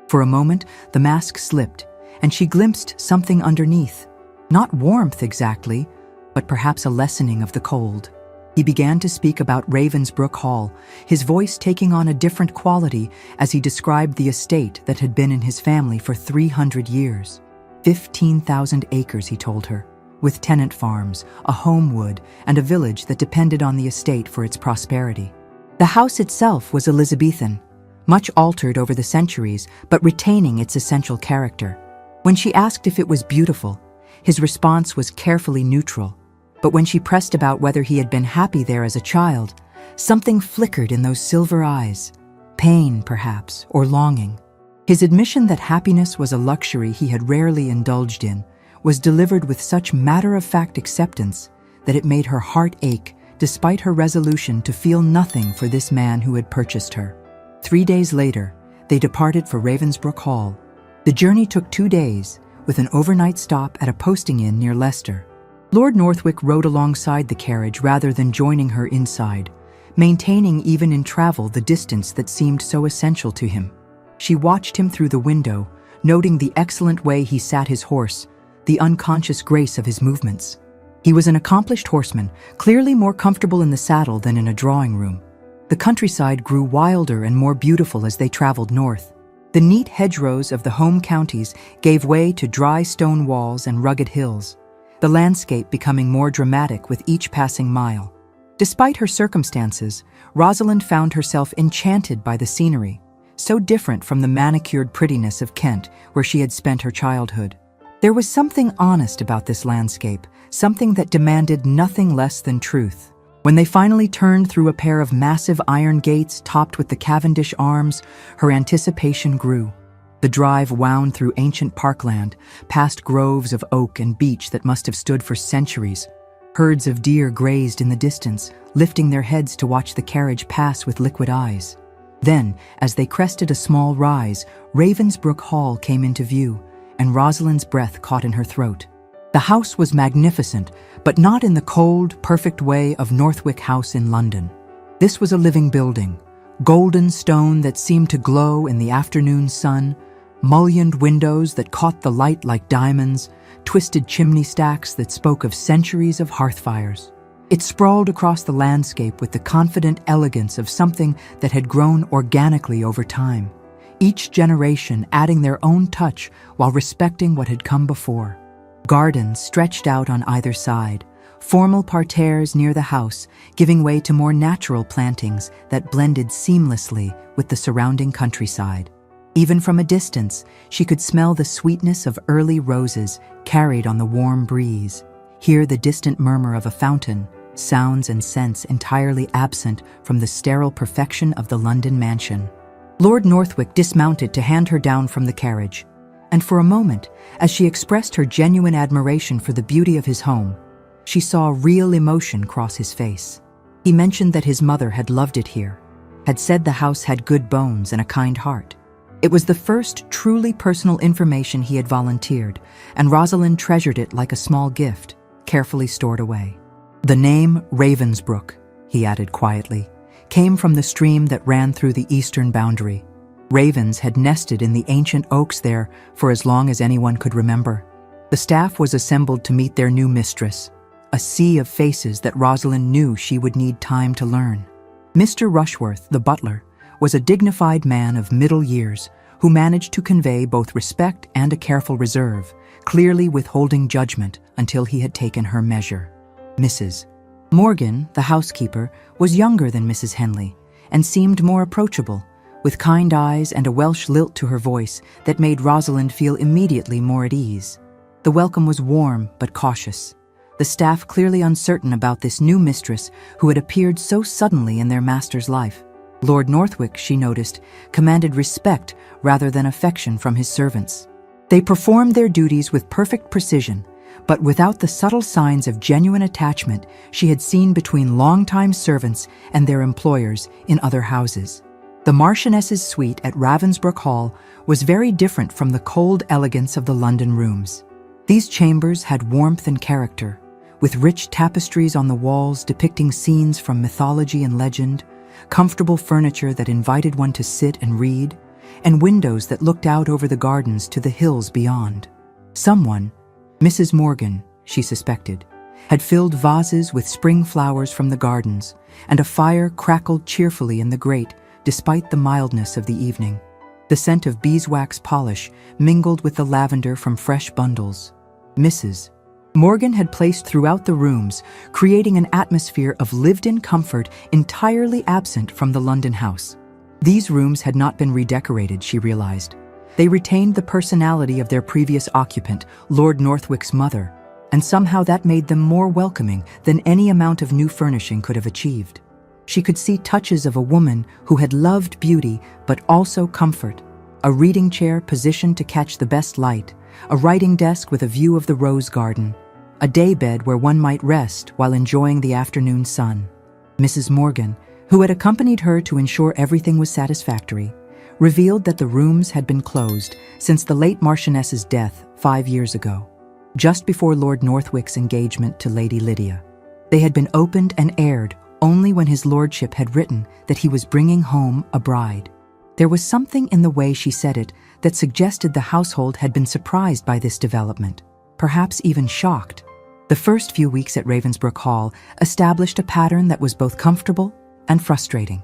For a moment, the mask slipped, and she glimpsed something underneath. Not warmth exactly, but perhaps a lessening of the cold. He began to speak about Ravensbrook Hall, his voice taking on a different quality as he described the estate that had been in his family for 300 years. 15,000 acres, he told her, with tenant farms, a home wood, and a village that depended on the estate for its prosperity. The house itself was Elizabethan, much altered over the centuries, but retaining its essential character. When she asked if it was beautiful, his response was carefully neutral. But when she pressed about whether he had been happy there as a child, something flickered in those silver eyes. Pain, perhaps, or longing. His admission that happiness was a luxury he had rarely indulged in was delivered with such matter-of-fact acceptance that it made her heart ache despite her resolution to feel nothing for this man who had purchased her. 3 days later, they departed for Ravensbrook Hall. The journey took 2 days, with an overnight stop at a posting inn near Leicester. Lord Northwick rode alongside the carriage rather than joining her inside, maintaining even in travel the distance that seemed so essential to him. She watched him through the window, noting the excellent way he sat his horse, the unconscious grace of his movements. He was an accomplished horseman, clearly more comfortable in the saddle than in a drawing room. The countryside grew wilder and more beautiful as they traveled north. The neat hedgerows of the home counties gave way to dry stone walls and rugged hills, the landscape becoming more dramatic with each passing mile. Despite her circumstances, Rosalind found herself enchanted by the scenery, so different from the manicured prettiness of Kent, where she had spent her childhood. There was something honest about this landscape, something that demanded nothing less than truth. When they finally turned through a pair of massive iron gates topped with the Cavendish arms, her anticipation grew. The drive wound through ancient parkland, past groves of oak and beech that must have stood for centuries. Herds of deer grazed in the distance, lifting their heads to watch the carriage pass with liquid eyes. Then, as they crested a small rise, Ravensbrook Hall came into view, and Rosalind's breath caught in her throat. The house was magnificent, but not in the cold, perfect way of Northwick House in London. This was a living building, golden stone that seemed to glow in the afternoon sun, mullioned windows that caught the light like diamonds, twisted chimney stacks that spoke of centuries of hearth fires. It sprawled across the landscape with the confident elegance of something that had grown organically over time, each generation adding their own touch while respecting what had come before. Gardens stretched out on either side, formal parterres near the house giving way to more natural plantings that blended seamlessly with the surrounding countryside. Even from a distance, she could smell the sweetness of early roses carried on the warm breeze, hear the distant murmur of a fountain, sounds and scents entirely absent from the sterile perfection of the London mansion. Lord Northwick dismounted to hand her down from the carriage, and for a moment, as she expressed her genuine admiration for the beauty of his home, she saw real emotion cross his face. He mentioned that his mother had loved it here, had said the house had good bones and a kind heart. It was the first truly personal information he had volunteered, and Rosalind treasured it like a small gift, carefully stored away. The name Ravensbrook, he added quietly, came from the stream that ran through the eastern boundary. Ravens had nested in the ancient oaks there for as long as anyone could remember. The staff was assembled to meet their new mistress, a sea of faces that Rosalind knew she would need time to learn. Mr. Rushworth, the butler, was a dignified man of middle years who managed to convey both respect and a careful reserve, clearly withholding judgment until he had taken her measure. Mrs. Morgan, the housekeeper, was younger than Mrs. Henley and seemed more approachable, with kind eyes and a Welsh lilt to her voice that made Rosalind feel immediately more at ease. The welcome was warm but cautious, the staff clearly uncertain about this new mistress who had appeared so suddenly in their master's life. Lord Northwick, she noticed, commanded respect rather than affection from his servants. They performed their duties with perfect precision, but without the subtle signs of genuine attachment she had seen between longtime servants and their employers in other houses. The Marchioness's suite at Ravensbrook Hall was very different from the cold elegance of the London rooms. These chambers had warmth and character, with rich tapestries on the walls depicting scenes from mythology and legend, comfortable furniture that invited one to sit and read, and windows that looked out over the gardens to the hills beyond. Someone, Mrs. Morgan, she suspected, had filled vases with spring flowers from the gardens, and a fire crackled cheerfully in the grate despite the mildness of the evening. The scent of beeswax polish mingled with the lavender from fresh bundles. Mrs. Morgan had placed throughout the rooms, creating an atmosphere of lived-in comfort entirely absent from the London house. These rooms had not been redecorated, she realized. They retained the personality of their previous occupant, Lord Northwick's mother, and somehow that made them more welcoming than any amount of new furnishing could have achieved. She could see touches of a woman who had loved beauty but also comfort, a reading chair positioned to catch the best light, a writing desk with a view of the rose garden, a daybed where one might rest while enjoying the afternoon sun. Mrs. Morgan, who had accompanied her to ensure everything was satisfactory, revealed that the rooms had been closed since the late Marchioness's death 5 years ago, just before Lord Northwick's engagement to Lady Lydia. They had been opened and aired only when his lordship had written that he was bringing home a bride. There was something in the way she said it that suggested the household had been surprised by this development, perhaps even shocked. The first few weeks at Ravensbrook Hall established a pattern that was both comfortable and frustrating.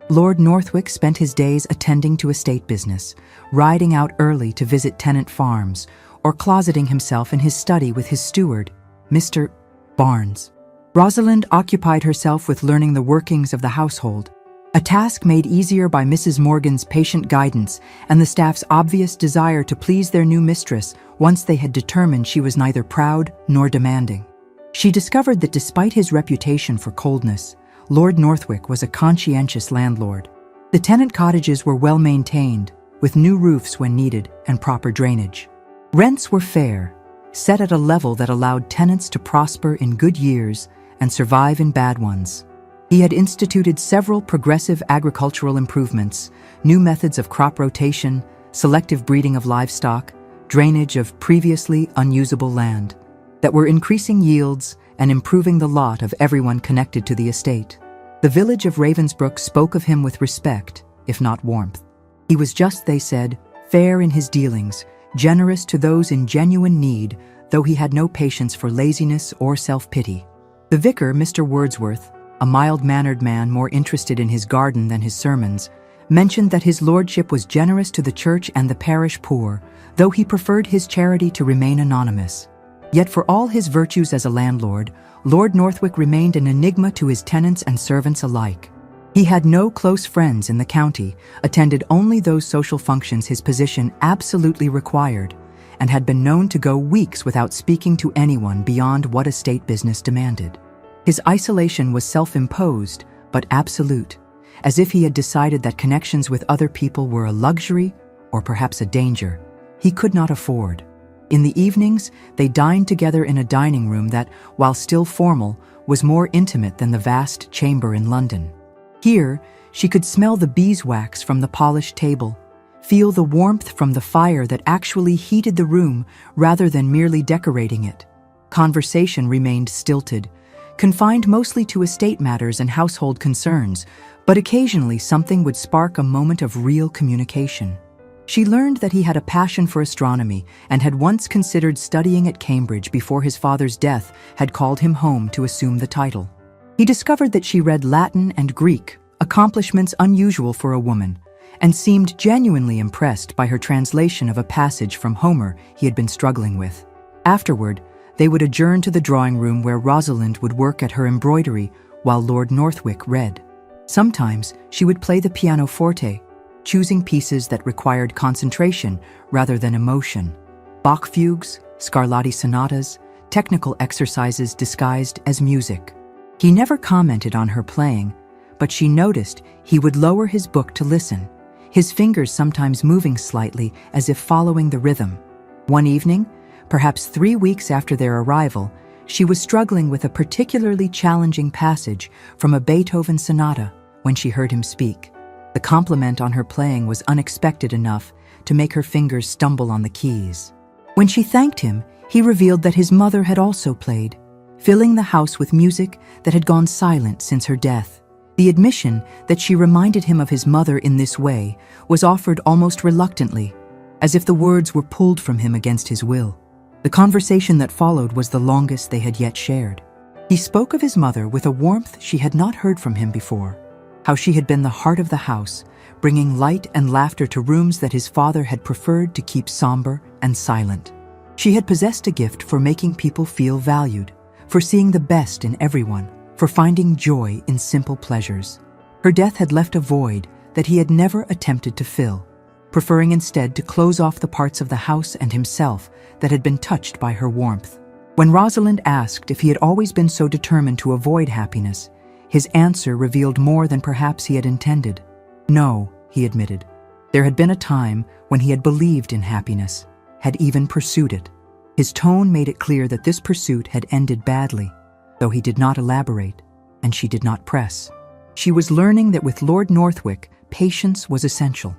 Lord Northwick spent his days attending to estate business, riding out early to visit tenant farms, or closeting himself in his study with his steward, Mr. Barnes. Rosalind occupied herself with learning the workings of the household, a task made easier by Mrs. Morgan's patient guidance and the staff's obvious desire to please their new mistress once they had determined she was neither proud nor demanding. She discovered that despite his reputation for coldness, Lord Northwick was a conscientious landlord. The tenant cottages were well maintained, with new roofs when needed and proper drainage. Rents were fair, set at a level that allowed tenants to prosper in good years and survive in bad ones. He had instituted several progressive agricultural improvements, new methods of crop rotation, selective breeding of livestock, drainage of previously unusable land, that were increasing yields and improving the lot of everyone connected to the estate. The village of Ravensbrook spoke of him with respect, if not warmth. He was just, they said, fair in his dealings, generous to those in genuine need, though he had no patience for laziness or self-pity. The vicar, Mr. Wordsworth, a mild-mannered man more interested in his garden than his sermons, mentioned that his lordship was generous to the church and the parish poor, though he preferred his charity to remain anonymous. Yet for all his virtues as a landlord, Lord Northwick remained an enigma to his tenants and servants alike. He had no close friends in the county, attended only those social functions his position absolutely required, and had been known to go weeks without speaking to anyone beyond what estate business demanded. His isolation was self-imposed, but absolute, as if he had decided that connections with other people were a luxury, or perhaps a danger, he could not afford. In the evenings, they dined together in a dining room that, while still formal, was more intimate than the vast chamber in London. Here, she could smell the beeswax from the polished table, feel the warmth from the fire that actually heated the room rather than merely decorating it. Conversation remained stilted, confined mostly to estate matters and household concerns, but occasionally something would spark a moment of real communication. She learned that he had a passion for astronomy and had once considered studying at Cambridge before his father's death had called him home to assume the title. He discovered that she read Latin and Greek, accomplishments unusual for a woman, and seemed genuinely impressed by her translation of a passage from Homer he had been struggling with. Afterward, they would adjourn to the drawing room where Rosalind would work at her embroidery while Lord Northwick read. Sometimes she would play the pianoforte, choosing pieces that required concentration rather than emotion. Bach fugues, Scarlatti sonatas, technical exercises disguised as music. He never commented on her playing, but she noticed he would lower his book to listen, his fingers sometimes moving slightly as if following the rhythm. One evening, perhaps 3 weeks after their arrival, she was struggling with a particularly challenging passage from a Beethoven sonata when she heard him speak. The compliment on her playing was unexpected enough to make her fingers stumble on the keys. When she thanked him, he revealed that his mother had also played, filling the house with music that had gone silent since her death. The admission that she reminded him of his mother in this way was offered almost reluctantly, as if the words were pulled from him against his will. The conversation that followed was the longest they had yet shared. He spoke of his mother with a warmth she had not heard from him before, how she had been the heart of the house, bringing light and laughter to rooms that his father had preferred to keep somber and silent. She had possessed a gift for making people feel valued, for seeing the best in everyone, for finding joy in simple pleasures. Her death had left a void that he had never attempted to fill, preferring instead to close off the parts of the house and himself that had been touched by her warmth. When Rosalind asked if he had always been so determined to avoid happiness, his answer revealed more than perhaps he had intended. No, he admitted. There had been a time when he had believed in happiness, had even pursued it. His tone made it clear that this pursuit had ended badly, though he did not elaborate, and she did not press. She was learning that with Lord Northwick, patience was essential.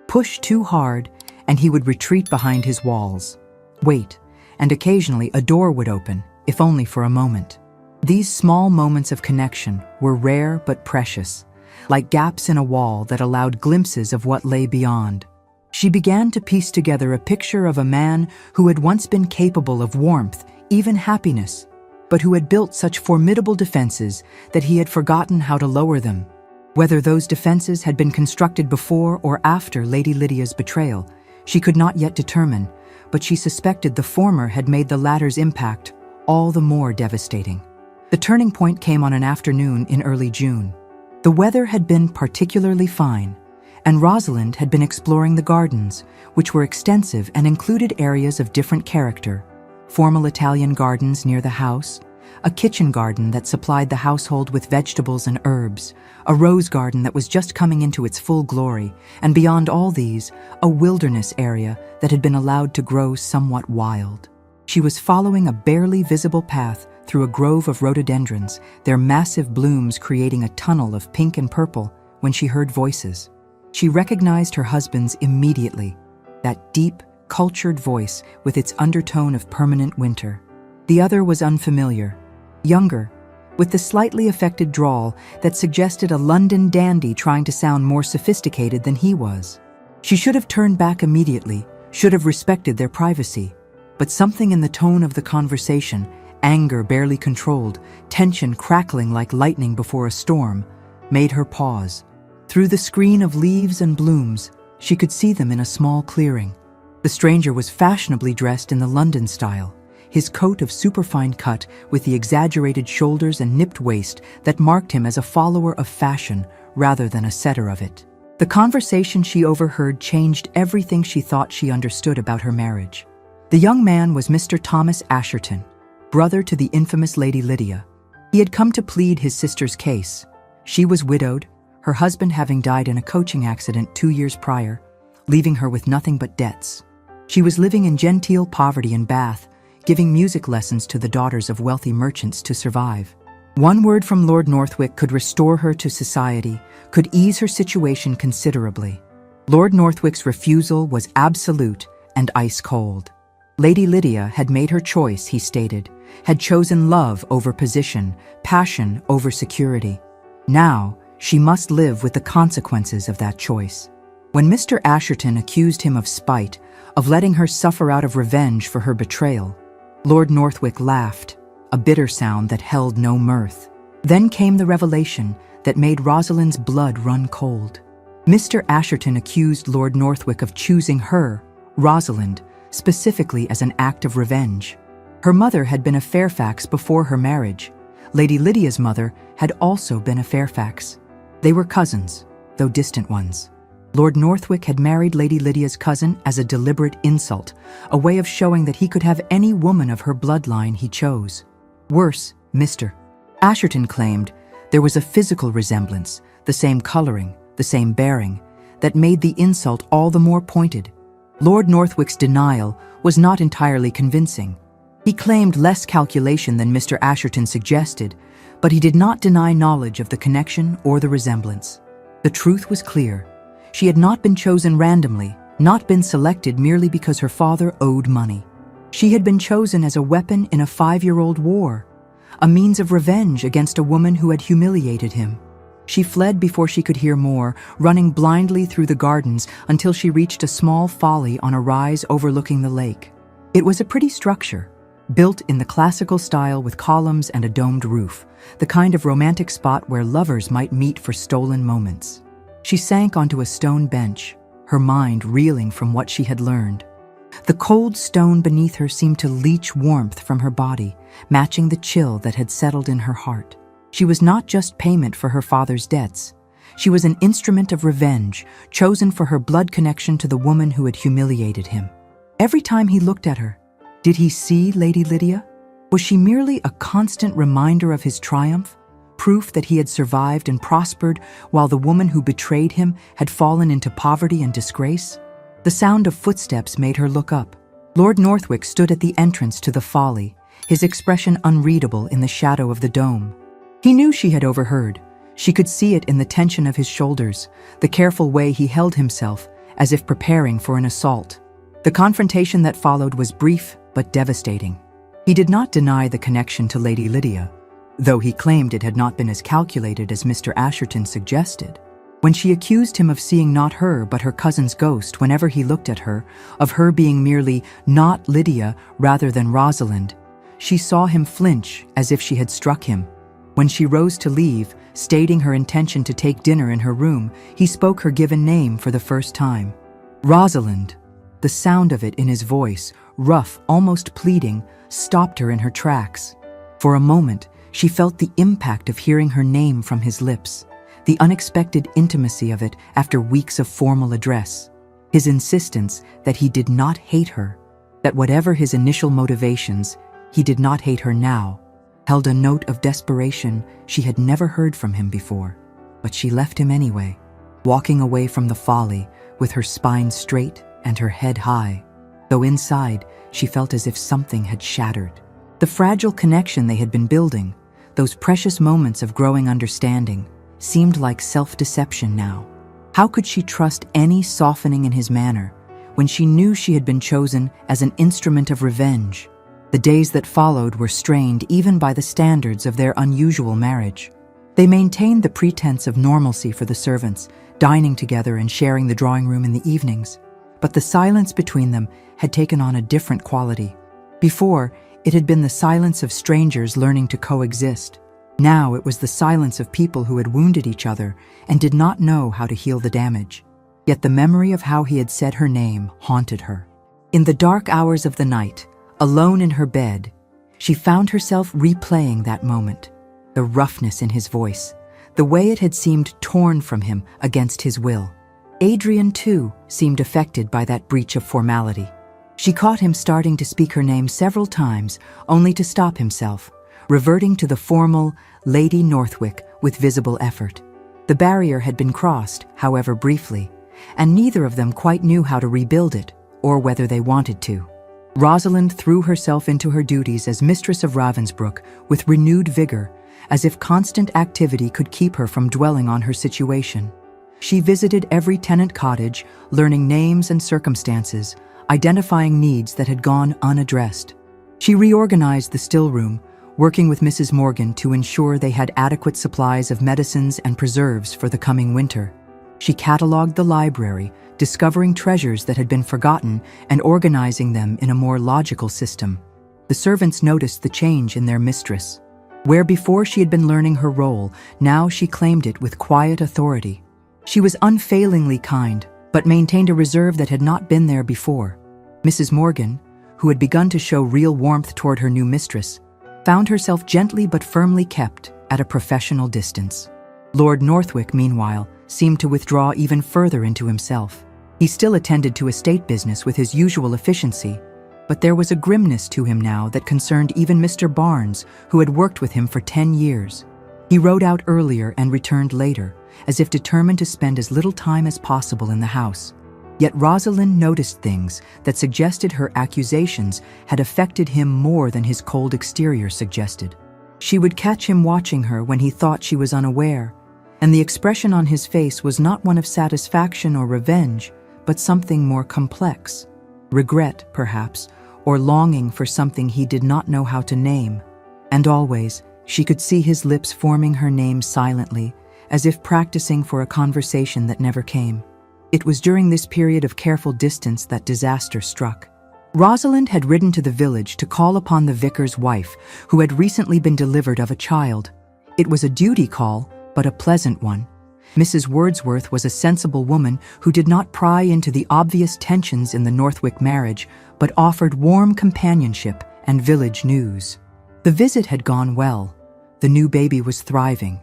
Push too hard, and he would retreat behind his walls. Wait, and occasionally a door would open, if only for a moment. These small moments of connection were rare but precious, like gaps in a wall that allowed glimpses of what lay beyond. She began to piece together a picture of a man who had once been capable of warmth, even happiness, but who had built such formidable defenses that he had forgotten how to lower them. Whether those defenses had been constructed before or after Lady Lydia's betrayal, she could not yet determine, but she suspected the former had made the latter's impact all the more devastating. The turning point came on an afternoon in early June. The weather had been particularly fine, and Rosalind had been exploring the gardens, which were extensive and included areas of different character: formal Italian gardens near the house, a kitchen garden that supplied the household with vegetables and herbs, a rose garden that was just coming into its full glory, and beyond all these, a wilderness area that had been allowed to grow somewhat wild. She was following a barely visible path through a grove of rhododendrons, their massive blooms creating a tunnel of pink and purple, when she heard voices. She recognized her husband's immediately, that deep, cultured voice with its undertone of permanent winter. The other was unfamiliar, younger, with the slightly affected drawl that suggested a London dandy trying to sound more sophisticated than he was. She should have turned back immediately, should have respected their privacy. But something in the tone of the conversation, anger barely controlled, tension crackling like lightning before a storm, made her pause. Through the screen of leaves and blooms, she could see them in a small clearing. The stranger was fashionably dressed in the London style, his coat of superfine cut with the exaggerated shoulders and nipped waist that marked him as a follower of fashion rather than a setter of it. The conversation she overheard changed everything she thought she understood about her marriage. The young man was Mr. Thomas Asherton, brother to the infamous Lady Lydia. He had come to plead his sister's case. She was widowed, her husband having died in a coaching accident 2 years prior, leaving her with nothing but debts. She was living in genteel poverty in Bath, giving music lessons to the daughters of wealthy merchants to survive. One word from Lord Northwick could restore her to society, could ease her situation considerably. Lord Northwick's refusal was absolute and ice-cold. Lady Lydia had made her choice, he stated, had chosen love over position, passion over security. Now, she must live with the consequences of that choice. When Mr. Asherton accused him of spite, of letting her suffer out of revenge for her betrayal, Lord Northwick laughed, a bitter sound that held no mirth. Then came the revelation that made Rosalind's blood run cold. Mr. Asherton accused Lord Northwick of choosing her, Rosalind, specifically as an act of revenge. Her mother had been a Fairfax before her marriage. Lady Lydia's mother had also been a Fairfax. They were cousins, though distant ones. Lord Northwick had married Lady Lydia's cousin as a deliberate insult, a way of showing that he could have any woman of her bloodline he chose. Worse, Mr. Asherton claimed there was a physical resemblance, the same coloring, the same bearing, that made the insult all the more pointed. Lord Northwick's denial was not entirely convincing. He claimed less calculation than Mr. Asherton suggested, but he did not deny knowledge of the connection or the resemblance. The truth was clear. She had not been chosen randomly, not been selected merely because her father owed money. She had been chosen as a weapon in a 5-year-old war, a means of revenge against a woman who had humiliated him. She fled before she could hear more, running blindly through the gardens until she reached a small folly on a rise overlooking the lake. It was a pretty structure, built in the classical style with columns and a domed roof, the kind of romantic spot where lovers might meet for stolen moments. She sank onto a stone bench, her mind reeling from what she had learned. The cold stone beneath her seemed to leach warmth from her body, matching the chill that had settled in her heart. She was not just payment for her father's debts. She was an instrument of revenge, chosen for her blood connection to the woman who had humiliated him. Every time he looked at her, did he see Lady Lydia? Was she merely a constant reminder of his triumph? Proof that he had survived and prospered while the woman who betrayed him had fallen into poverty and disgrace? The sound of footsteps made her look up. Lord Northwick stood at the entrance to the folly, his expression unreadable in the shadow of the dome. He knew she had overheard. She could see it in the tension of his shoulders, the careful way he held himself, as if preparing for an assault. The confrontation that followed was brief but devastating. He did not deny the connection to Lady Lydia, though he claimed it had not been as calculated as Mr. Asherton suggested. When she accused him of seeing not her but her cousin's ghost whenever he looked at her, of her being merely not Lydia rather than Rosalind, she saw him flinch as if she had struck him. When she rose to leave, stating her intention to take dinner in her room, he spoke her given name for the first time. Rosalind. The sound of it in his voice, rough, almost pleading, stopped her in her tracks. For a moment, she felt the impact of hearing her name from his lips, the unexpected intimacy of it after weeks of formal address. His insistence that he did not hate her, that whatever his initial motivations, he did not hate her now, held a note of desperation she had never heard from him before. But she left him anyway, walking away from the folly with her spine straight and her head high, though inside she felt as if something had shattered. The fragile connection they had been building, those precious moments of growing understanding, seemed like self-deception now. How could she trust any softening in his manner when she knew she had been chosen as an instrument of revenge? The days that followed were strained even by the standards of their unusual marriage. They maintained the pretense of normalcy for the servants, dining together and sharing the drawing room in the evenings. But the silence between them had taken on a different quality. Before, it had been the silence of strangers learning to coexist. Now it was the silence of people who had wounded each other and did not know how to heal the damage. Yet the memory of how he had said her name haunted her. In the dark hours of the night, alone in her bed, she found herself replaying that moment. The roughness in his voice, the way it had seemed torn from him against his will. Adrian, too, seemed affected by that breach of formality. She caught him starting to speak her name several times, only to stop himself, reverting to the formal Lady Northwick with visible effort. The barrier had been crossed, however briefly, and neither of them quite knew how to rebuild it, or whether they wanted to. Rosalind threw herself into her duties as Mistress of Ravensbrück with renewed vigor, as if constant activity could keep her from dwelling on her situation. She visited every tenant cottage, learning names and circumstances, identifying needs that had gone unaddressed. She reorganized the still room, working with Mrs. Morgan to ensure they had adequate supplies of medicines and preserves for the coming winter. She cataloged the library, discovering treasures that had been forgotten and organizing them in a more logical system. The servants noticed the change in their mistress. Where before she had been learning her role, now she claimed it with quiet authority. She was unfailingly kind, but maintained a reserve that had not been there before. Mrs. Morgan, who had begun to show real warmth toward her new mistress, found herself gently but firmly kept at a professional distance. Lord Northwick, meanwhile, seemed to withdraw even further into himself. He still attended to estate business with his usual efficiency, but there was a grimness to him now that concerned even Mr. Barnes, who had worked with him for 10 years. He rode out earlier and returned later, as if determined to spend as little time as possible in the house. Yet Rosalind noticed things that suggested her accusations had affected him more than his cold exterior suggested. She would catch him watching her when he thought she was unaware, and the expression on his face was not one of satisfaction or revenge, but something more complex. Regret, perhaps, or longing for something he did not know how to name. And always, she could see his lips forming her name silently, as if practicing for a conversation that never came. It was during this period of careful distance that disaster struck. Rosalind had ridden to the village to call upon the vicar's wife, who had recently been delivered of a child. It was a duty call, but a pleasant one. Mrs. Wordsworth was a sensible woman who did not pry into the obvious tensions in the Northwick marriage, but offered warm companionship and village news. The visit had gone well. The new baby was thriving,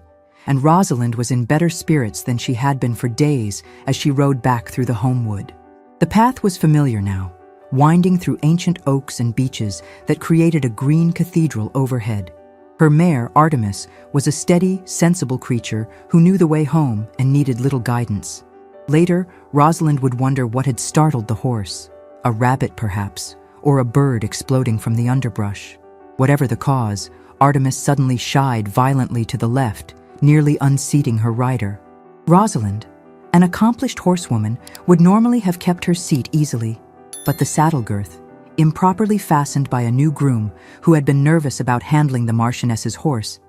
and Rosalind was in better spirits than she had been for days as she rode back through the homewood. The path was familiar now, winding through ancient oaks and beeches that created a green cathedral overhead. Her mare, Artemis, was a steady, sensible creature who knew the way home and needed little guidance. Later, Rosalind would wonder what had startled the horse. A rabbit, perhaps, or a bird exploding from the underbrush. Whatever the cause, Artemis suddenly shied violently to the left, nearly unseating her rider. Rosalind, an accomplished horsewoman, would normally have kept her seat easily, but the saddle girth, improperly fastened by a new groom who had been nervous about handling the Marchioness's horse,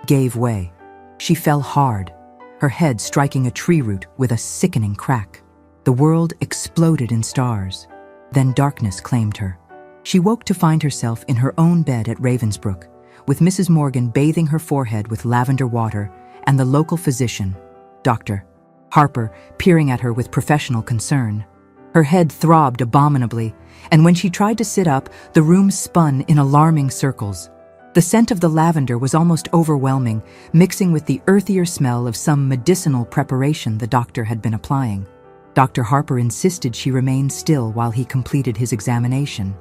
gave way. She fell hard, her head striking a tree root with a sickening crack. The world exploded in stars. Then darkness claimed her. She woke to find herself in her own bed at Ravensbrück, with Mrs. Morgan bathing her forehead with lavender water and the local physician, Dr. Harper, peering at her with professional concern. Her head throbbed abominably, and when she tried to sit up, the room spun in alarming circles. The scent of the lavender was almost overwhelming, mixing with the earthier smell of some medicinal preparation the doctor had been applying. Dr. Harper insisted she remain still while he completed his examination.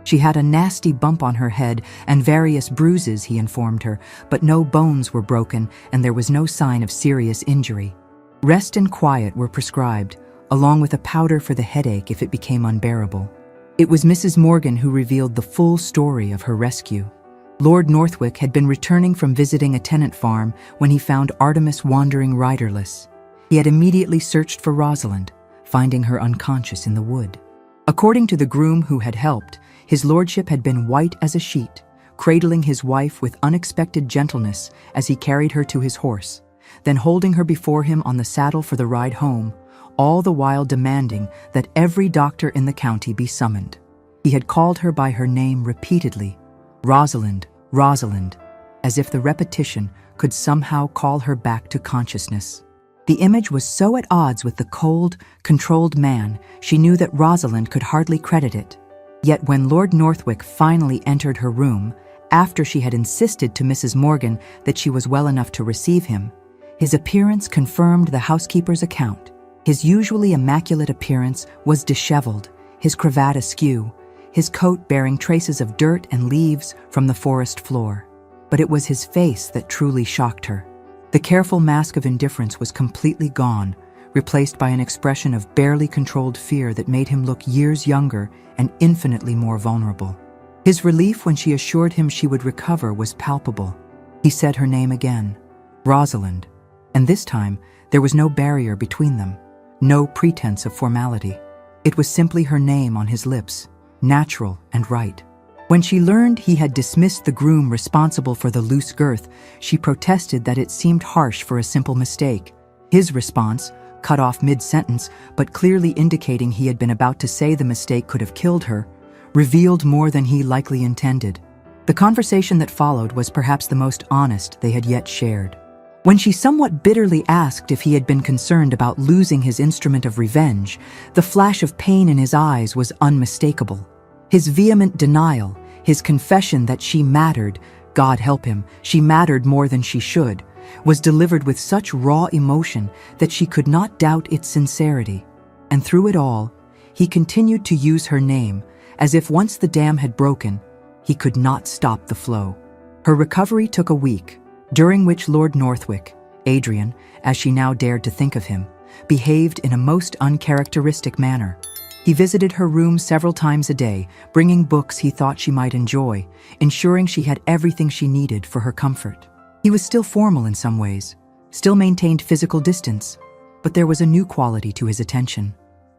She had a nasty bump on her head and various bruises, he informed her, but no bones were broken and there was no sign of serious injury. Rest and quiet were prescribed, along with a powder for the headache if it became unbearable. It was Mrs. Morgan who revealed the full story of her rescue. Lord Northwick had been returning from visiting a tenant farm when he found Artemis wandering riderless. He had immediately searched for Rosalind, finding her unconscious in the wood. According to the groom who had helped, his lordship had been white as a sheet, cradling his wife with unexpected gentleness as he carried her to his horse, then holding her before him on the saddle for the ride home, all the while demanding that every doctor in the county be summoned. He had called her by her name repeatedly, Rosalind, Rosalind, as if the repetition could somehow call her back to consciousness. The image was so at odds with the cold, controlled man, she knew that Rosalind could hardly credit it. Yet when Lord Northwick finally entered her room, after she had insisted to Mrs. Morgan that she was well enough to receive him, his appearance confirmed the housekeeper's account. His usually immaculate appearance was disheveled, his cravat askew, his coat bearing traces of dirt and leaves from the forest floor. But it was his face that truly shocked her. The careful mask of indifference was completely gone, replaced by an expression of barely controlled fear that made him look years younger and infinitely more vulnerable. His relief when she assured him she would recover was palpable. He said her name again, Rosalind, and this time there was no barrier between them, no pretense of formality. It was simply her name on his lips, natural and right. When she learned he had dismissed the groom responsible for the loose girth, she protested that it seemed harsh for a simple mistake. His response, cut off mid-sentence but clearly indicating he had been about to say the mistake could have killed her, revealed more than he likely intended. The conversation that followed was perhaps the most honest they had yet shared. When she somewhat bitterly asked if he had been concerned about losing his instrument of revenge, the flash of pain in his eyes was unmistakable. His vehement denial, his confession that she mattered, God help him, she mattered more than she should, was delivered with such raw emotion that she could not doubt its sincerity. And through it all, he continued to use her name, as if once the dam had broken, he could not stop the flow. Her recovery took a week, during which Lord Northwick, Adrian, as she now dared to think of him, behaved in a most uncharacteristic manner. He visited her room several times a day, bringing books he thought she might enjoy, ensuring she had everything she needed for her comfort. He was still formal in some ways, still maintained physical distance, but there was a new quality to his attention,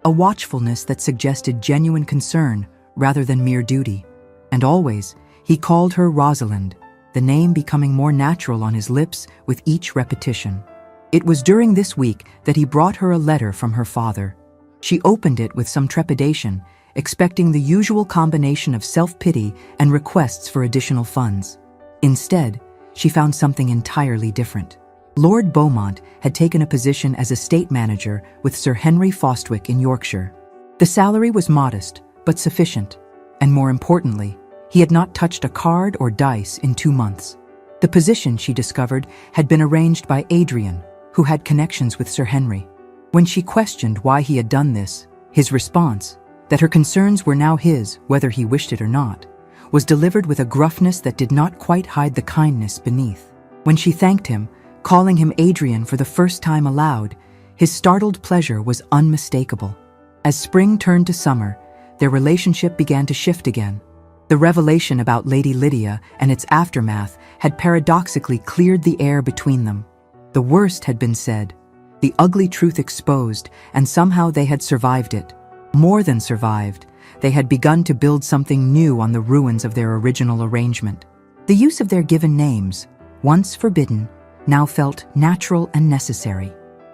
a watchfulness that suggested genuine concern rather than mere duty. And always, he called her Rosalind, the name becoming more natural on his lips with each repetition. It was during this week that he brought her a letter from her father. She opened it with some trepidation, expecting the usual combination of self-pity and requests for additional funds. Instead, she found something entirely different. Lord Beaumont had taken a position as estate manager with Sir Henry Fostwick in Yorkshire. The salary was modest, but sufficient, and more importantly, he had not touched a card or dice in 2 months. The position, she discovered, had been arranged by Adrian, who had connections with Sir Henry. When she questioned why he had done this, his response, that her concerns were now his, whether he wished it or not, was delivered with a gruffness that did not quite hide the kindness beneath. When she thanked him, calling him Adrian for the first time aloud, his startled pleasure was unmistakable. As spring turned to summer, their relationship began to shift again. The revelation about Lady Lydia and its aftermath had paradoxically cleared the air between them. The worst had been said, the ugly truth exposed, and somehow they had survived it. More than survived, they had begun to build something new on the ruins of their original arrangement. The use of their given names, once forbidden, now felt natural and necessary.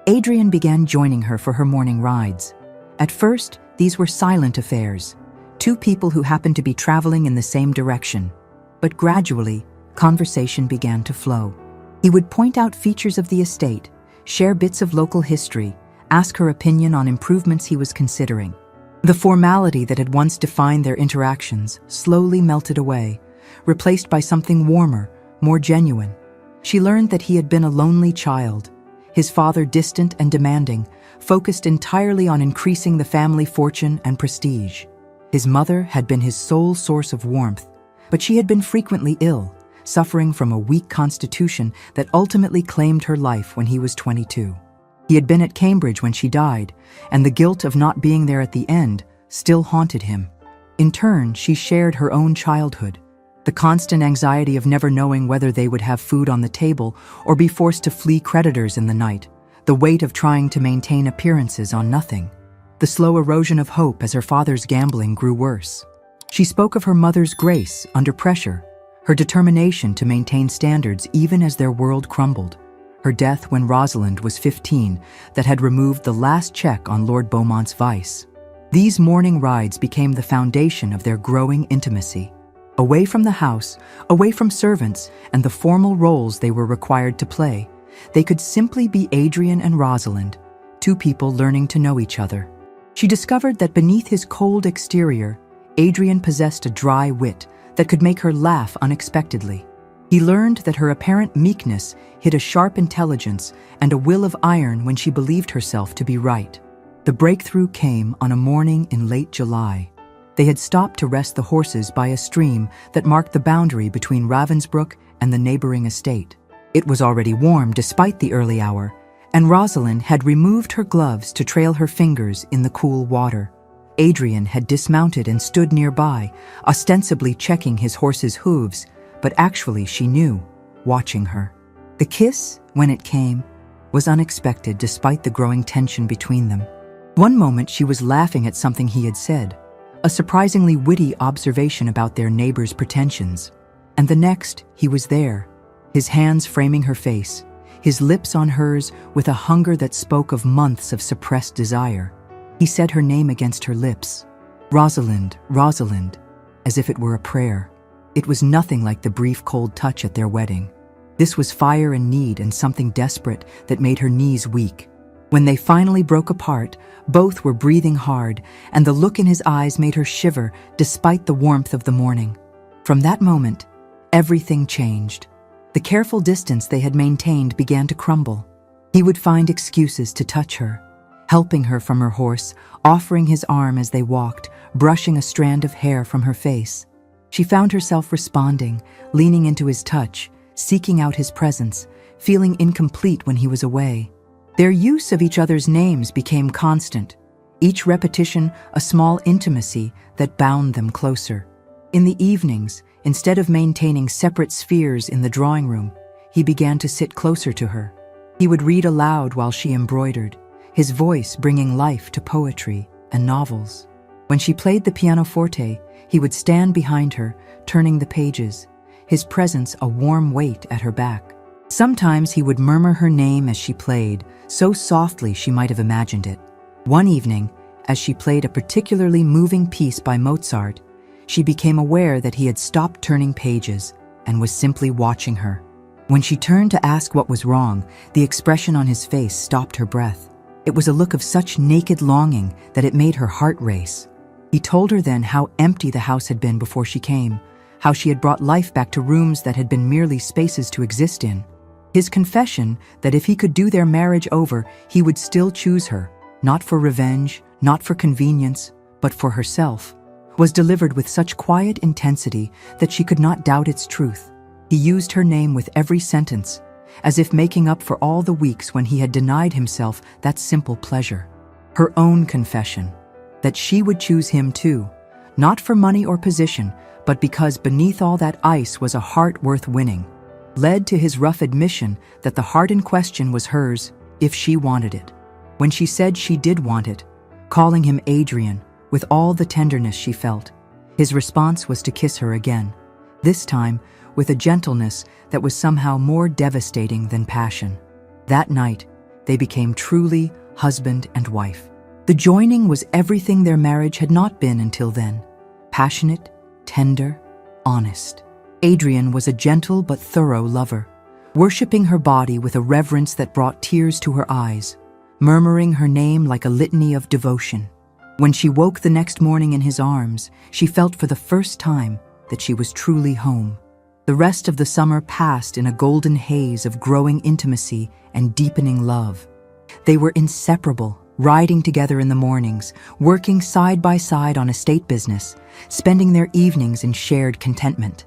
Adrian began joining her for her morning rides. At first, these were silent affairs, two people who happened to be traveling in the same direction. But gradually, conversation began to flow. He would point out features of the estate, share bits of local history, ask her opinion on improvements he was considering. The formality that had once defined their interactions slowly melted away, replaced by something warmer, more genuine. She learned that he had been a lonely child, his father distant and demanding, focused entirely on increasing the family fortune and prestige. His mother had been his sole source of warmth, but she had been frequently ill, suffering from a weak constitution that ultimately claimed her life when he was 22. He had been at Cambridge when she died, and the guilt of not being there at the end still haunted him. In turn, she shared her own childhood, the constant anxiety of never knowing whether they would have food on the table or be forced to flee creditors in the night, the weight of trying to maintain appearances on nothing, the slow erosion of hope as her father's gambling grew worse. She spoke of her mother's grace under pressure, her determination to maintain standards even as their world crumbled, her death when Rosalind was 15 that had removed the last check on Lord Beaumont's vice. These morning rides became the foundation of their growing intimacy. Away from the house, away from servants and the formal roles they were required to play, they could simply be Adrian and Rosalind, two people learning to know each other. She discovered that beneath his cold exterior, Adrian possessed a dry wit that could make her laugh unexpectedly. He learned that her apparent meekness hid a sharp intelligence and a will of iron when she believed herself to be right. The breakthrough came on a morning in late July. They had stopped to rest the horses by a stream that marked the boundary between Ravensbrück and the neighboring estate. It was already warm despite the early hour, and Rosalind had removed her gloves to trail her fingers in the cool water. Adrian had dismounted and stood nearby, ostensibly checking his horse's hooves, but actually she knew, watching her. The kiss, when it came, was unexpected despite the growing tension between them. One moment she was laughing at something he had said, a surprisingly witty observation about their neighbor's pretensions, and the next he was there, his hands framing her face, his lips on hers with a hunger that spoke of months of suppressed desire. He said her name against her lips, Rosalind, Rosalind, as if it were a prayer. It was nothing like the brief cold touch at their wedding. This was fire and need and something desperate that made her knees weak. When they finally broke apart, both were breathing hard, and the look in his eyes made her shiver despite the warmth of the morning. From that moment, everything changed. The careful distance they had maintained began to crumble. He would find excuses to touch her, helping her from her horse, offering his arm as they walked, brushing a strand of hair from her face. She found herself responding, leaning into his touch, seeking out his presence, feeling incomplete when he was away. Their use of each other's names became constant, each repetition a small intimacy that bound them closer. In the evenings, instead of maintaining separate spheres in the drawing room, he began to sit closer to her. He would read aloud while she embroidered, his voice bringing life to poetry and novels. When she played the pianoforte, he would stand behind her, turning the pages, his presence a warm weight at her back. Sometimes he would murmur her name as she played, so softly she might have imagined it. One evening, as she played a particularly moving piece by Mozart, she became aware that he had stopped turning pages and was simply watching her. When she turned to ask what was wrong, the expression on his face stopped her breath. It was a look of such naked longing that it made her heart race. He told her then how empty the house had been before she came, how she had brought life back to rooms that had been merely spaces to exist in. His confession that if he could do their marriage over, he would still choose her, not for revenge, not for convenience, but for herself, was delivered with such quiet intensity that she could not doubt its truth. He used her name with every sentence, as if making up for all the weeks when he had denied himself that simple pleasure. Her own confession, that she would choose him too, not for money or position, but because beneath all that ice was a heart worth winning, led to his rough admission that the hardened question was hers if she wanted it. When she said she did want it, calling him Adrian with all the tenderness she felt, his response was to kiss her again, this time with a gentleness that was somehow more devastating than passion. That night, they became truly husband and wife. The joining was everything their marriage had not been until then: passionate, tender, honest. Adrian was a gentle but thorough lover, worshipping her body with a reverence that brought tears to her eyes, murmuring her name like a litany of devotion. When she woke the next morning in his arms, she felt for the first time that she was truly home. The rest of the summer passed in a golden haze of growing intimacy and deepening love. They were inseparable, riding together in the mornings, working side by side on estate business, spending their evenings in shared contentment.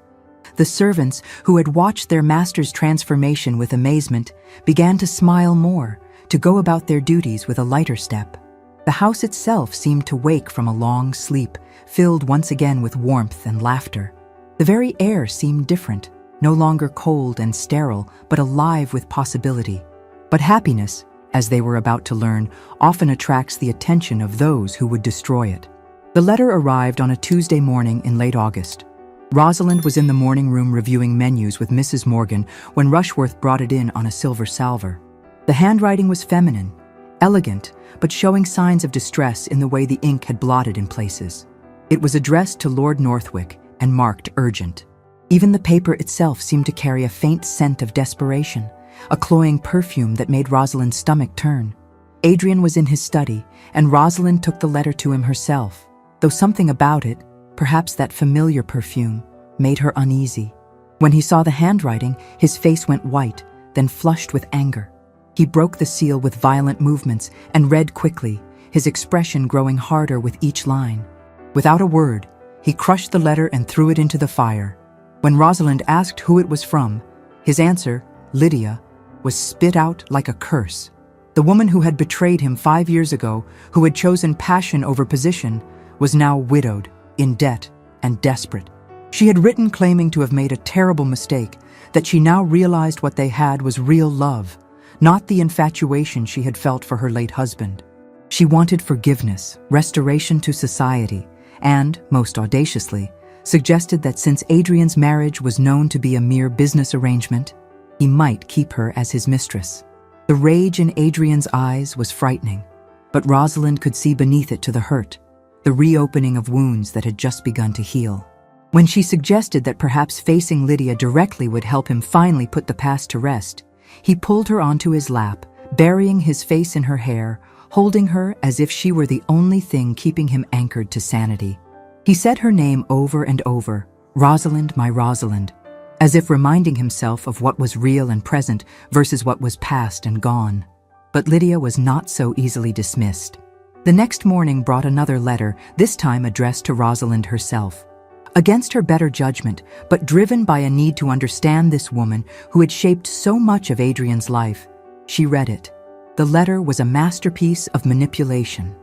The servants, who had watched their master's transformation with amazement, began to smile more, to go about their duties with a lighter step. The house itself seemed to wake from a long sleep, filled once again with warmth and laughter. The very air seemed different, no longer cold and sterile, but alive with possibility. But happiness, as they were about to learn, often attracts the attention of those who would destroy it. The letter arrived on a Tuesday morning in late August. Rosalind was in the morning room reviewing menus with Mrs. Morgan when Rushworth brought it in on a silver salver. The handwriting was feminine, elegant, but showing signs of distress in the way the ink had blotted in places. It was addressed to Lord Northwick and marked urgent. Even the paper itself seemed to carry a faint scent of desperation, a cloying perfume that made Rosalind's stomach turn. Adrian was in his study, and Rosalind took the letter to him herself, though something about it, perhaps that familiar perfume, made her uneasy. When he saw the handwriting, his face went white, then flushed with anger. He broke the seal with violent movements and read quickly, his expression growing harder with each line. Without a word, he crushed the letter and threw it into the fire. When Rosalind asked who it was from, his answer, Lydia, was spit out like a curse. The woman who had betrayed him 5 years ago, who had chosen passion over position, was now widowed, in debt, and desperate. She had written claiming to have made a terrible mistake, that she now realized what they had was real love, not the infatuation she had felt for her late husband. She wanted forgiveness, restoration to society, and, most audaciously, suggested that since Adrian's marriage was known to be a mere business arrangement, he might keep her as his mistress. The rage in Adrian's eyes was frightening, but Rosalind could see beneath it to the hurt, the reopening of wounds that had just begun to heal. When she suggested that perhaps facing Lydia directly would help him finally put the past to rest, he pulled her onto his lap, burying his face in her hair, holding her as if she were the only thing keeping him anchored to sanity. He said her name over and over, Rosalind, my Rosalind, as if reminding himself of what was real and present versus what was past and gone. But Lydia was not so easily dismissed. The next morning brought another letter, this time addressed to Rosalind herself. Against her better judgment, but driven by a need to understand this woman who had shaped so much of Adrian's life, she read it. The letter was a masterpiece of manipulation.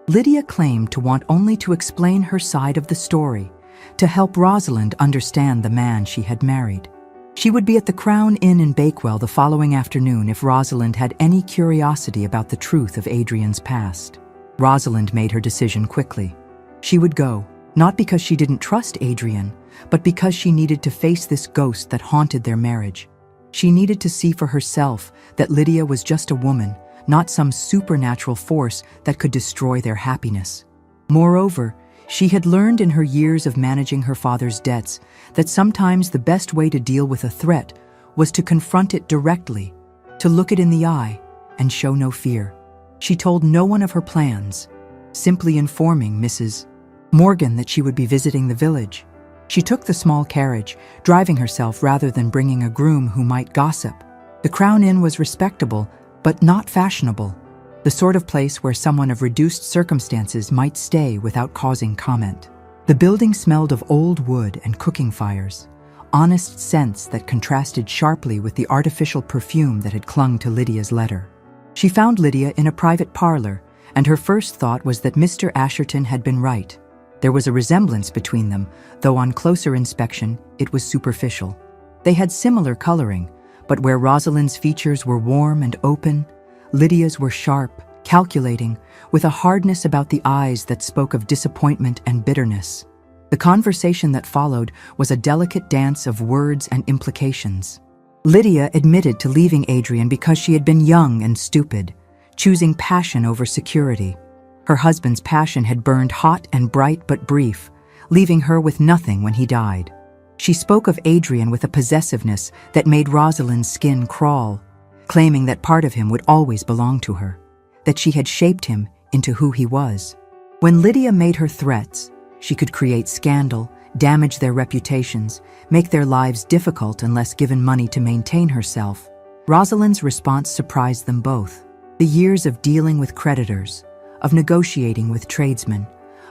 Lydia claimed to want only to explain her side of the story, to help Rosalind understand the man she had married. She would be at the Crown Inn in Bakewell the following afternoon if Rosalind had any curiosity about the truth of Adrian's past. Rosalind made her decision quickly. She would go, not because she didn't trust Adrian, but because she needed to face this ghost that haunted their marriage. She needed to see for herself that Lydia was just a woman, not some supernatural force that could destroy their happiness. Moreover, she had learned in her years of managing her father's debts that sometimes the best way to deal with a threat was to confront it directly, to look it in the eye, and show no fear. She told no one of her plans, simply informing Mrs. Morgan that she would be visiting the village. She took the small carriage, driving herself rather than bringing a groom who might gossip. The Crown Inn was respectable, but not fashionable, the sort of place where someone of reduced circumstances might stay without causing comment. The building smelled of old wood and cooking fires, honest scents that contrasted sharply with the artificial perfume that had clung to Lydia's letter. She found Lydia in a private parlor, and her first thought was that Mr. Asherton had been right. There was a resemblance between them, though on closer inspection, it was superficial. They had similar coloring, but where Rosalind's features were warm and open, Lydia's were sharp, calculating, with a hardness about the eyes that spoke of disappointment and bitterness. The conversation that followed was a delicate dance of words and implications. Lydia admitted to leaving Adrian because she had been young and stupid, choosing passion over security. Her husband's passion had burned hot and bright but brief, leaving her with nothing when he died. She spoke of Adrian with a possessiveness that made Rosalind's skin crawl, claiming that part of him would always belong to her, that she had shaped him into who he was. When Lydia made her threats, she could create scandal, damage their reputations, make their lives difficult unless given money to maintain herself. Rosalind's response surprised them both. The years of dealing with creditors, of negotiating with tradesmen,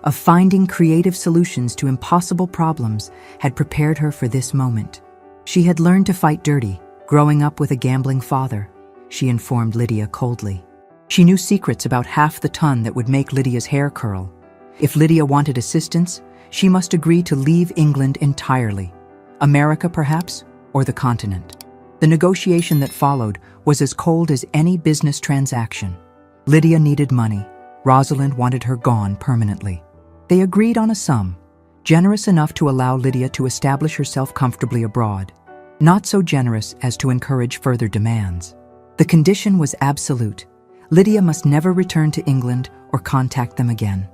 of finding creative solutions to impossible problems had prepared her for this moment. She had learned to fight dirty, growing up with a gambling father, she informed Lydia coldly. She knew secrets about half the ton that would make Lydia's hair curl. If Lydia wanted assistance, she must agree to leave England entirely. America, perhaps, or the continent. The negotiation that followed was as cold as any business transaction. Lydia needed money. Rosalind wanted her gone permanently. They agreed on a sum, generous enough to allow Lydia to establish herself comfortably abroad, not so generous as to encourage further demands. The condition was absolute. Lydia must never return to England or contact them again.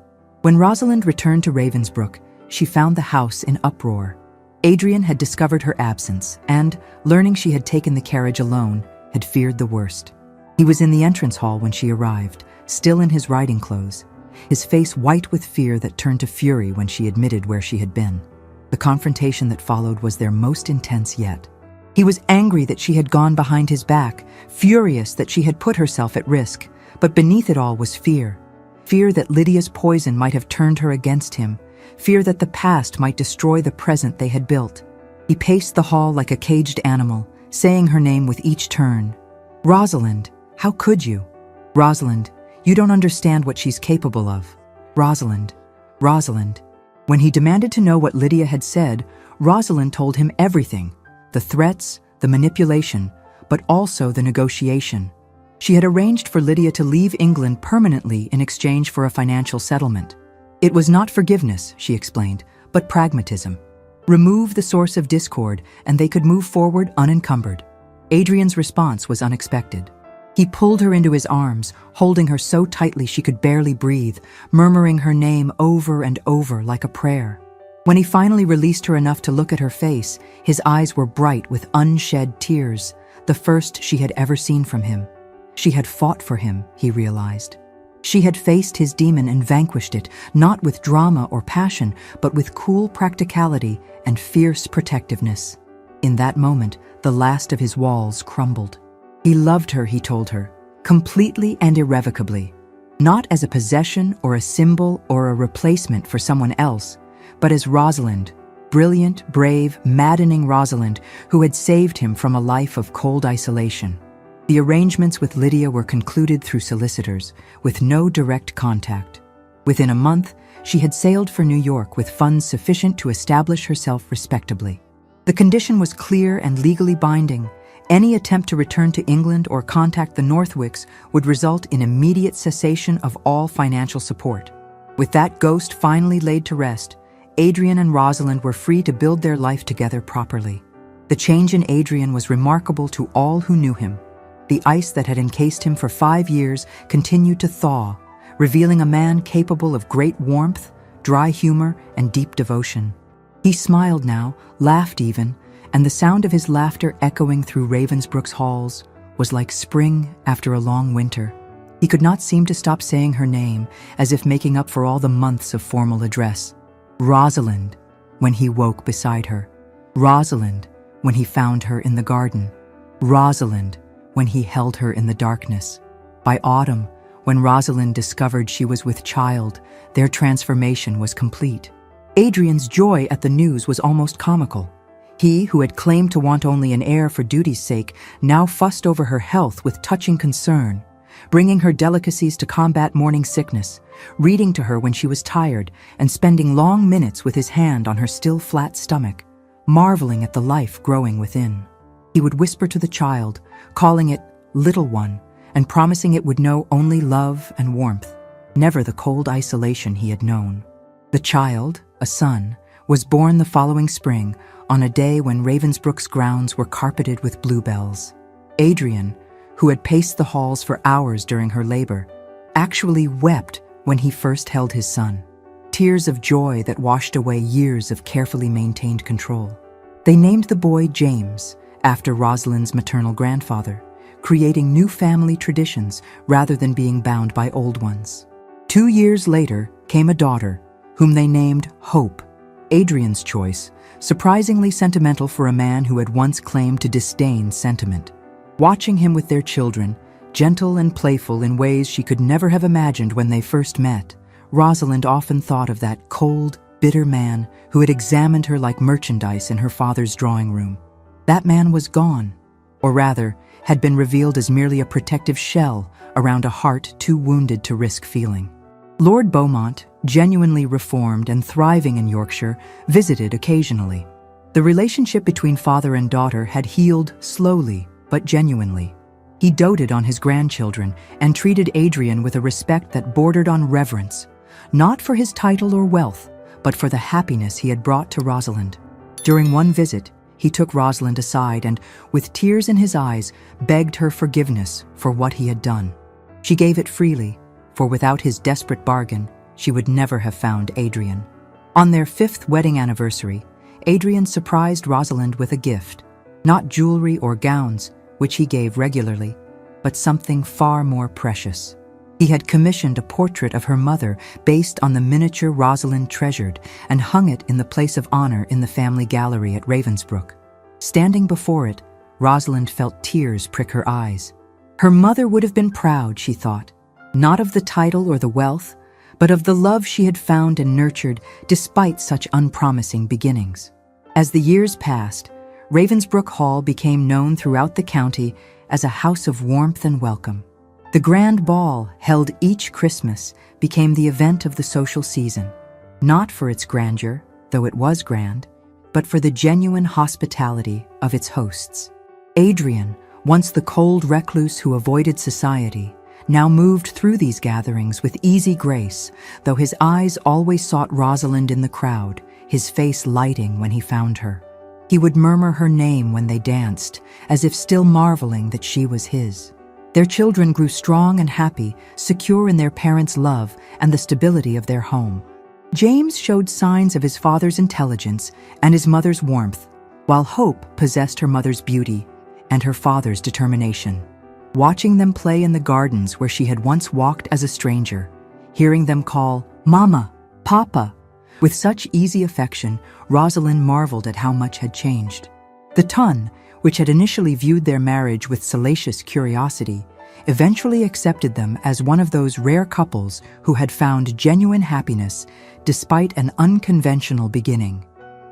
When Rosalind returned to Ravensbrück, she found the house in uproar. Adrian had discovered her absence and, learning she had taken the carriage alone, had feared the worst. He was in the entrance hall when she arrived, still in his riding clothes, his face white with fear that turned to fury when she admitted where she had been. The confrontation that followed was their most intense yet. He was angry that she had gone behind his back, furious that she had put herself at risk, but beneath it all was fear. Fear that Lydia's poison might have turned her against him, fear that the past might destroy the present they had built. He paced the hall like a caged animal, saying her name with each turn. "Rosalind, how could you? Rosalind, you don't understand what she's capable of. Rosalind, Rosalind." When he demanded to know what Lydia had said, Rosalind told him everything: the threats, the manipulation, but also the negotiation. She had arranged for Lydia to leave England permanently in exchange for a financial settlement. It was not forgiveness, she explained, but pragmatism. Remove the source of discord, and they could move forward unencumbered. Adrian's response was unexpected. He pulled her into his arms, holding her so tightly she could barely breathe, murmuring her name over and over like a prayer. When he finally released her enough to look at her face, his eyes were bright with unshed tears, the first she had ever seen from him. She had fought for him, he realized. She had faced his demon and vanquished it, not with drama or passion, but with cool practicality and fierce protectiveness. In that moment, the last of his walls crumbled. He loved her, he told her, completely and irrevocably, not as a possession or a symbol or a replacement for someone else, but as Rosalind, brilliant, brave, maddening Rosalind, who had saved him from a life of cold isolation. The arrangements with Lydia were concluded through solicitors, with no direct contact. Within a month, she had sailed for New York with funds sufficient to establish herself respectably. The condition was clear and legally binding. Any attempt to return to England or contact the Northwicks would result in immediate cessation of all financial support. With that ghost finally laid to rest, Adrian and Rosalind were free to build their life together properly. The change in Adrian was remarkable to all who knew him. The ice that had encased him for 5 years continued to thaw, revealing a man capable of great warmth, dry humor, and deep devotion. He smiled now, laughed even, and the sound of his laughter echoing through Ravensbrück's halls was like spring after a long winter. He could not seem to stop saying her name, as if making up for all the months of formal address. Rosalind, when he woke beside her. Rosalind, when he found her in the garden. Rosalind, when he held her in the darkness. By autumn, when Rosalind discovered she was with child, their transformation was complete. Adrian's joy at the news was almost comical. He, who had claimed to want only an heir for duty's sake, now fussed over her health with touching concern, bringing her delicacies to combat morning sickness, reading to her when she was tired, and spending long minutes with his hand on her still flat stomach, marveling at the life growing within. He would whisper to the child, calling it "little one," and promising it would know only love and warmth, never the cold isolation he had known. The child, a son, was born the following spring, on a day when Ravensbrück's grounds were carpeted with bluebells. Adrian, who had paced the halls for hours during her labor, actually wept when he first held his son, tears of joy that washed away years of carefully maintained control. They named the boy James, after Rosalind's maternal grandfather, creating new family traditions rather than being bound by old ones. 2 years later came a daughter, whom they named Hope, Adrian's choice, surprisingly sentimental for a man who had once claimed to disdain sentiment. Watching him with their children, gentle and playful in ways she could never have imagined when they first met, Rosalind often thought of that cold, bitter man who had examined her like merchandise in her father's drawing room. That man was gone, or rather, had been revealed as merely a protective shell around a heart too wounded to risk feeling. Lord Beaumont, genuinely reformed and thriving in Yorkshire, visited occasionally. The relationship between father and daughter had healed slowly but genuinely. He doted on his grandchildren and treated Adrian with a respect that bordered on reverence, not for his title or wealth, but for the happiness he had brought to Rosalind. During one visit, he took Rosalind aside and, with tears in his eyes, begged her forgiveness for what he had done. She gave it freely, for without his desperate bargain, she would never have found Adrian. On their 5th wedding anniversary, Adrian surprised Rosalind with a gift, not jewelry or gowns, which he gave regularly, but something far more precious. He had commissioned a portrait of her mother based on the miniature Rosalind treasured and hung it in the place of honor in the family gallery at Ravensbrück. Standing before it, Rosalind felt tears prick her eyes. Her mother would have been proud, she thought, not of the title or the wealth, but of the love she had found and nurtured despite such unpromising beginnings. As the years passed, Ravensbrück Hall became known throughout the county as a house of warmth and welcome. The grand ball, held each Christmas, became the event of the social season, not for its grandeur, though it was grand, but for the genuine hospitality of its hosts. Adrian, once the cold recluse who avoided society, now moved through these gatherings with easy grace, though his eyes always sought Rosalind in the crowd, his face lighting when he found her. He would murmur her name when they danced, as if still marveling that she was his. Their children grew strong and happy, secure in their parents' love and the stability of their home. James showed signs of his father's intelligence and his mother's warmth, while Hope possessed her mother's beauty and her father's determination. Watching them play in the gardens where she had once walked as a stranger, hearing them call, "Mama, Papa," with such easy affection, Rosalind marveled at how much had changed. The Tun, which had initially viewed their marriage with salacious curiosity, eventually accepted them as one of those rare couples who had found genuine happiness despite an unconventional beginning.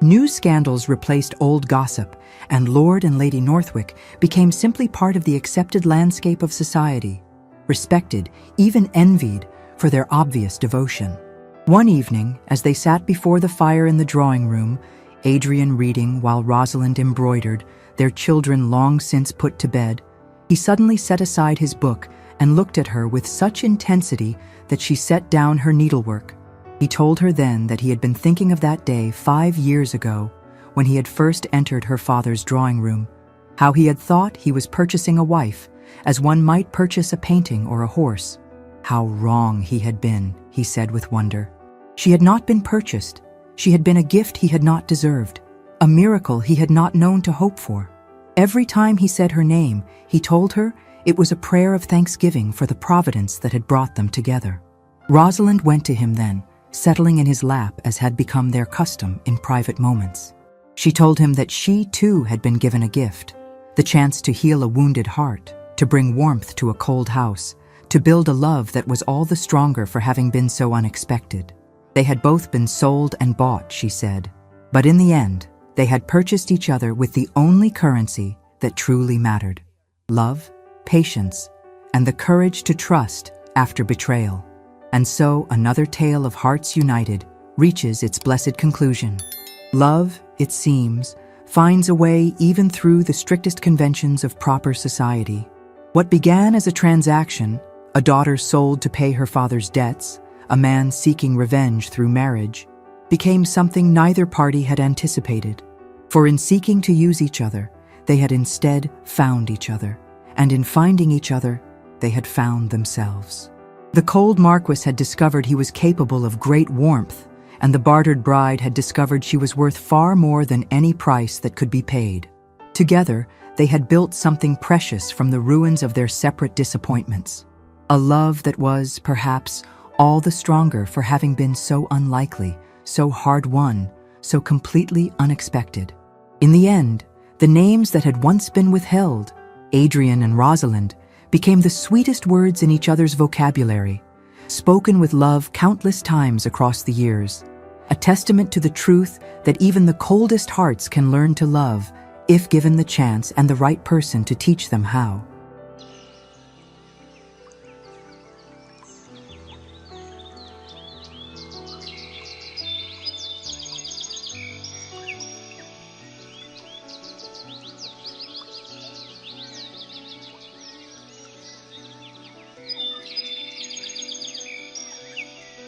New scandals replaced old gossip, and Lord and Lady Northwick became simply part of the accepted landscape of society, respected, even envied, for their obvious devotion. One evening, as they sat before the fire in the drawing room, Adrian reading while Rosalind embroidered, their children long since put to bed, he suddenly set aside his book and looked at her with such intensity that she set down her needlework. He told her then that he had been thinking of that day 5 years ago, when he had first entered her father's drawing room, how he had thought he was purchasing a wife, as one might purchase a painting or a horse. How wrong he had been, he said with wonder. She had not been purchased. She had been a gift he had not deserved, a miracle he had not known to hope for. Every time he said her name, he told her it was a prayer of thanksgiving for the providence that had brought them together. Rosalind went to him then, settling in his lap as had become their custom in private moments. She told him that she too had been given a gift, the chance to heal a wounded heart, to bring warmth to a cold house, to build a love that was all the stronger for having been so unexpected. They had both been sold and bought, she said, but in the end, they had purchased each other with the only currency that truly mattered: love, patience, and the courage to trust after betrayal. And so another tale of hearts united reaches its blessed conclusion. Love, it seems, finds a way even through the strictest conventions of proper society. What began as a transaction, a daughter sold to pay her father's debts, a man seeking revenge through marriage, became something neither party had anticipated. For in seeking to use each other, they had instead found each other, and in finding each other, they had found themselves. The cold Marquess had discovered he was capable of great warmth, and the bartered bride had discovered she was worth far more than any price that could be paid. Together, they had built something precious from the ruins of their separate disappointments. A love that was, perhaps, all the stronger for having been so unlikely, so hard-won, so completely unexpected. In the end, the names that had once been withheld, Adrian and Rosalind, became the sweetest words in each other's vocabulary, spoken with love countless times across the years, a testament to the truth that even the coldest hearts can learn to love if given the chance and the right person to teach them how.